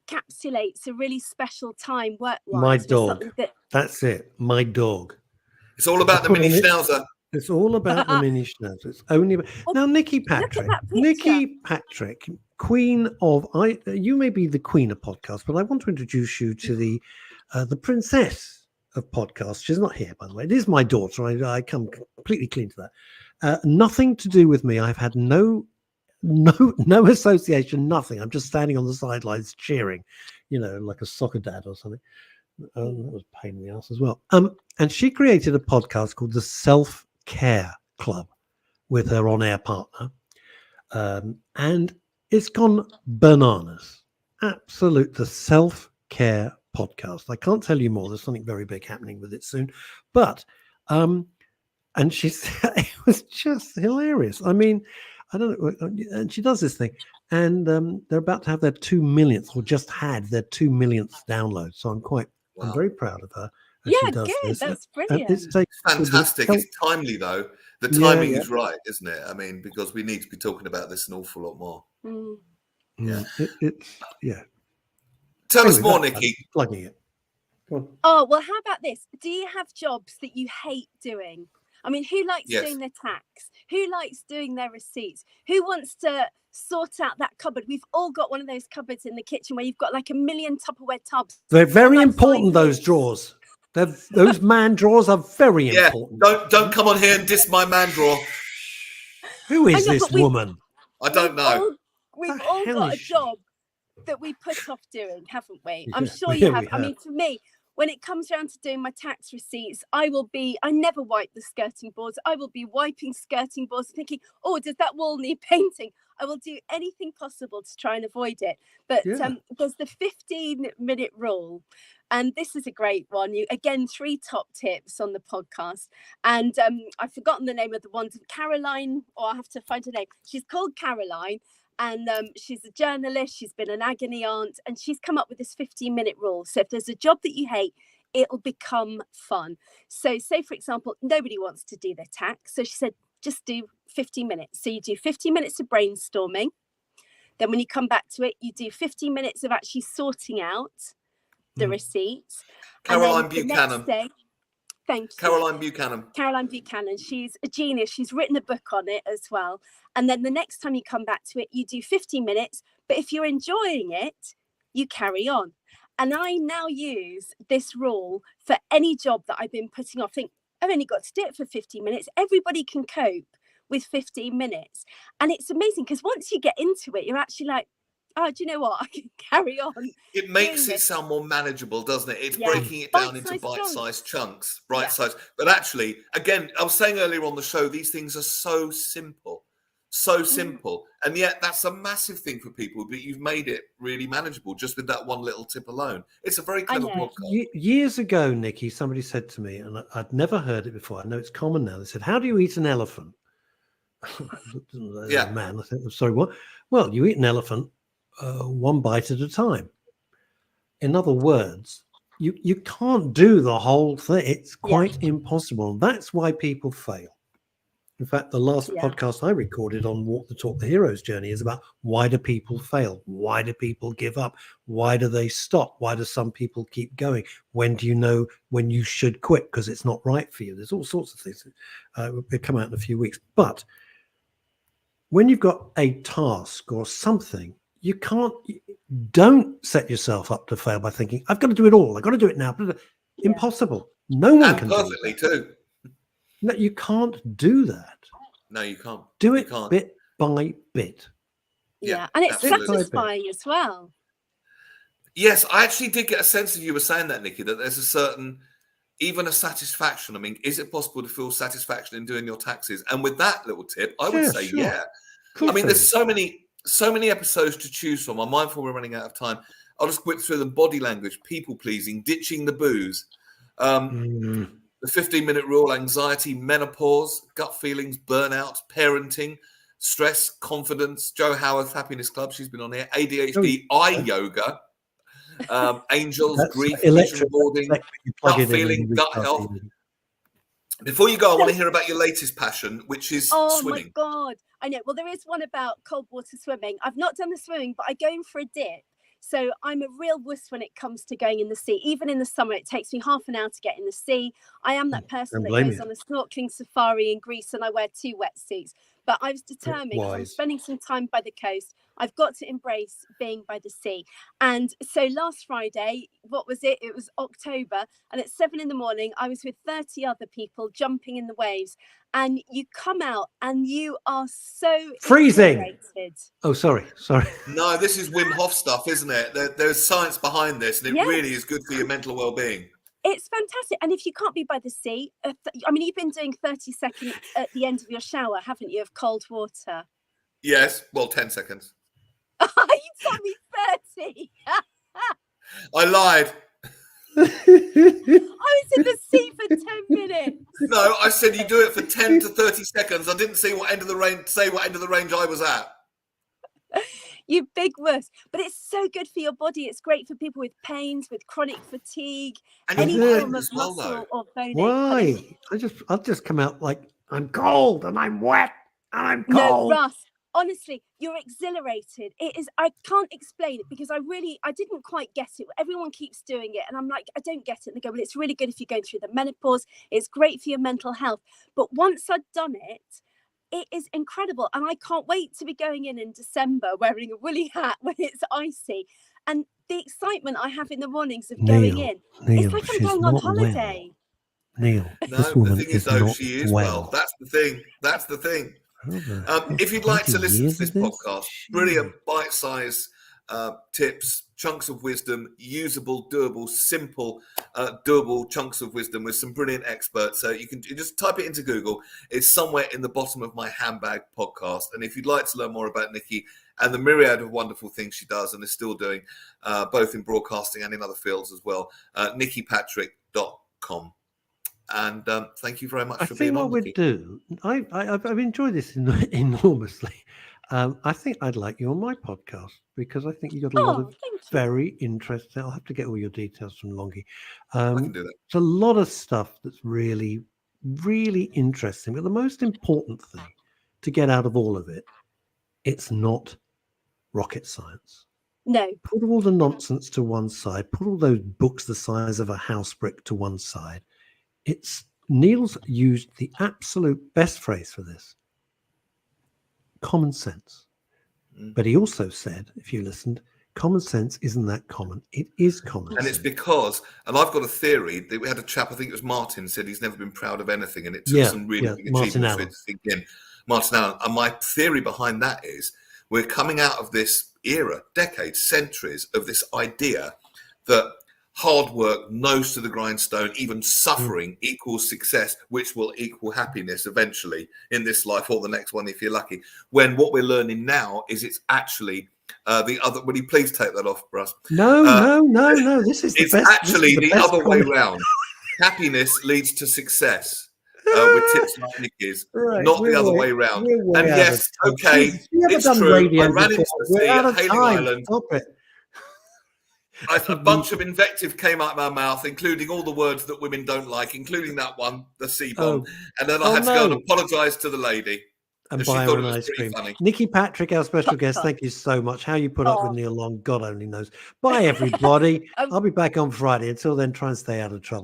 encapsulates a really special time work-wise? My dog. That's it. My dog. It's all about the mini schnauzer. It's all about the mini schnauzer. It's only about... Now, Nikki Patrick, queen of... you may be the queen of podcasts, but I want to introduce you to the princess of podcasts. She's not here, by the way. It is my daughter. I come completely clean to that. Nothing to do with me. I've had no association, nothing. I'm just standing on the sidelines cheering, like a soccer dad or something. That was a pain in the ass as well. And she created a podcast called the Self-Care Club with her on-air partner. And it's gone bananas. Absolute, the Self-Care Podcast. I can't tell you more. There's something very big happening with it soon. But, and she said, it was just hilarious. I mean, I don't know. And she does this thing. And they're about to have their 2 millionth, or just had their 2 millionth download. So I'm very proud of her. Yeah, good. This. That's brilliant. It's fantastic. It's timely, though. The timing is right, isn't it? I mean, because we need to be talking about this an awful lot more. Yeah. Tell us more, Nikki. Plugging it. Go on. Oh, well, how about this? Do you have jobs that you hate doing? I mean, who likes doing their tax? Who likes doing their receipts? Who wants to sort out that cupboard? We've all got one of those cupboards in the kitchen where you've got like a million Tupperware tubs. They're very important, those drawers. Those man drawers are very important. Don't come on here and diss my man drawer. Who is this woman? I don't know. We've all got a job that we put off doing, haven't we? I'm sure you have. I mean, for me, when it comes around to doing my tax receipts, I never wipe the skirting boards. I will be wiping skirting boards thinking, oh, does that wall need painting? I will do anything possible to try and avoid it. But there's the 15-minute rule. And this is a great one. Again, 3 top tips on the podcast. And I've forgotten the name of the one. Caroline, or I have to find her name. She's called Caroline. And she's a journalist. She's been an agony aunt. And she's come up with this 15-minute rule. So if there's a job that you hate, it'll become fun. So say, for example, nobody wants to do their tax. So she said, just do 15 minutes. So you do 15 minutes of brainstorming. Then when you come back to it, you do 15 minutes of actually sorting out the receipts. Caroline and then Buchanan. The next day, thank you. Caroline Buchanan. She's a genius. She's written a book on it as well. And then the next time you come back to it, you do 15 minutes. But if you're enjoying it, you carry on. And I now use this rule for any job that I've been putting off. I think I've only got to do it for 15 minutes. Everybody can cope with 15 minutes. And it's amazing because once you get into it, you're actually like, oh, do you know what? I can carry on. It makes it sound more manageable, doesn't it? It's breaking it down into bite-sized chunks, size. But actually, again, I was saying earlier on the show, these things are so simple. And yet that's a massive thing for people, but you've made it really manageable just with that one little tip alone. It's a very clever podcast. Years ago, Nikki, somebody said to me, and I'd never heard it before. I know it's common now. They said, how do you eat an elephant? Man, I said, sorry, what? Well, you eat an elephant one bite at a time. In other words, you can't do the whole thing. It's quite impossible. That's why people fail. In fact, the last podcast I recorded on Walk the Talk, the Hero's Journey is about why do people fail? Why do people give up? Why do they stop? Why do some people keep going? When do you know when you should quit because it's not right for you? There's all sorts of things that will come out in a few weeks. But when you've got a task or something, don't set yourself up to fail by thinking, I've got to do it all. I've got to do it now. Impossible. No one can perfectly do too. No, you can't do that. No, you can't. Do it bit by bit. Yeah, and it's satisfying as well. Yes, I actually did get a sense of you were saying that, Nikki, that there's a certain, even a satisfaction. I mean, is it possible to feel satisfaction in doing your taxes? And with that little tip, I would say, I mean, there's so many episodes to choose from. I'm mindful we're running out of time. I'll just whip through them. Body language, people pleasing, ditching the booze. The 15-minute rule, anxiety, menopause, gut feelings, burnout, parenting, stress, confidence, Jo Howarth, Happiness Club, she's been on here, ADHD, eye yoga, angels, grief, vision boarding, gut feeling, gut health. Before you go, I want to hear about your latest passion, which is swimming. Oh, my God. I know. Well, there is one about cold water swimming. I've not done the swimming, but I go in for a dip. So I'm a real wuss when it comes to going in the sea. Even in the summer, it takes me half an hour to get in the sea. I am that person that goes on a snorkeling safari in Greece and I wear 2 wetsuits. But I was determined, if I'm spending some time by the coast, I've got to embrace being by the sea. And so last Friday, what was it? It was October. And at 7 a.m, I was with 30 other people jumping in the waves. And you come out and you are so freezing. Exhilarated. Oh, sorry. No, this is Wim Hof stuff, isn't it? There's science behind this, and it really is good for your mental well-being. It's fantastic. And if you can't be by the sea, I mean, you've been doing 30 seconds at the end of your shower, haven't you, of cold water? Yes. Well, 10 seconds. You told me 30. I lied. I was in the sea for 10 minutes. No, I said you do it for 10 to 30 seconds. I didn't say what end of the range I was at. You big wuss. But it's so good for your body. It's great for people with pains, with chronic fatigue, and any form of muscle or bone. Why? I'll just come out like I'm cold and I'm wet and I'm cold. No, Russ, honestly, you're exhilarated. It is. I can't explain it because I didn't quite get it. Everyone keeps doing it, and I'm like, I don't get it. And they go, well, it's really good if you're going through the menopause. It's great for your mental health. But once I'd done it, it is incredible. And I can't wait to be going in December wearing a woolly hat when it's icy. And the excitement I have in the mornings of going in, it's like I'm going on holiday. Neil, no, the thing is, though, she is well. That's the thing. If you'd like to listen to this podcast, brilliant bite-sized tips, chunks of wisdom, usable, doable, simple, doable chunks of wisdom with some brilliant experts. So you just type it into Google. It's somewhere in the bottom of my handbag podcast. And if you'd like to learn more about Nikki and the myriad of wonderful things she does and is still doing, both in broadcasting and in other fields as well, nikkipatrick.com. And thank you very much for being on. I think what we'd do, I've enjoyed this enormously. I think I'd like you on my podcast because I think you got a lot of very interesting. I'll have to get all your details from Longie. I can do that. It's a lot of stuff that's really, really interesting. But the most important thing to get out of all of it, it's not rocket science. No. Put all the nonsense to one side. Put all those books the size of a house brick to one side. Neil's used the absolute best phrase for this. Common sense. But he also said, if you listened, common sense isn't that common. It is common sense. And it's because, and I've got a theory that we had a chap, I think it was Martin, said he's never been proud of anything, and it took some really big achievements for it to think in. Martin Allen. And my theory behind that is we're coming out of this era, decades, centuries of this idea that hard work, nose to the grindstone, even suffering equals success, which will equal happiness eventually in this life or the next one if you're lucky. When what we're learning now is it's actually the other. Will you please take that off, Russ? No. This is the best. It's actually the other way comment. round. Happiness leads to success. With tips like Nicky's, not the other way round. And yes, okay, it's true. I ran into the sea at Hailing Island. A bunch of invective came out of my mouth, including all the words that women don't like, including that one, the C-bomb. And then I had to go and apologise to the lady. And buy her an ice cream. Nicky Patrick, our special guest, thank you so much. How you put up with Neil Long, God only knows. Bye, everybody. I'll be back on Friday. Until then, try and stay out of trouble.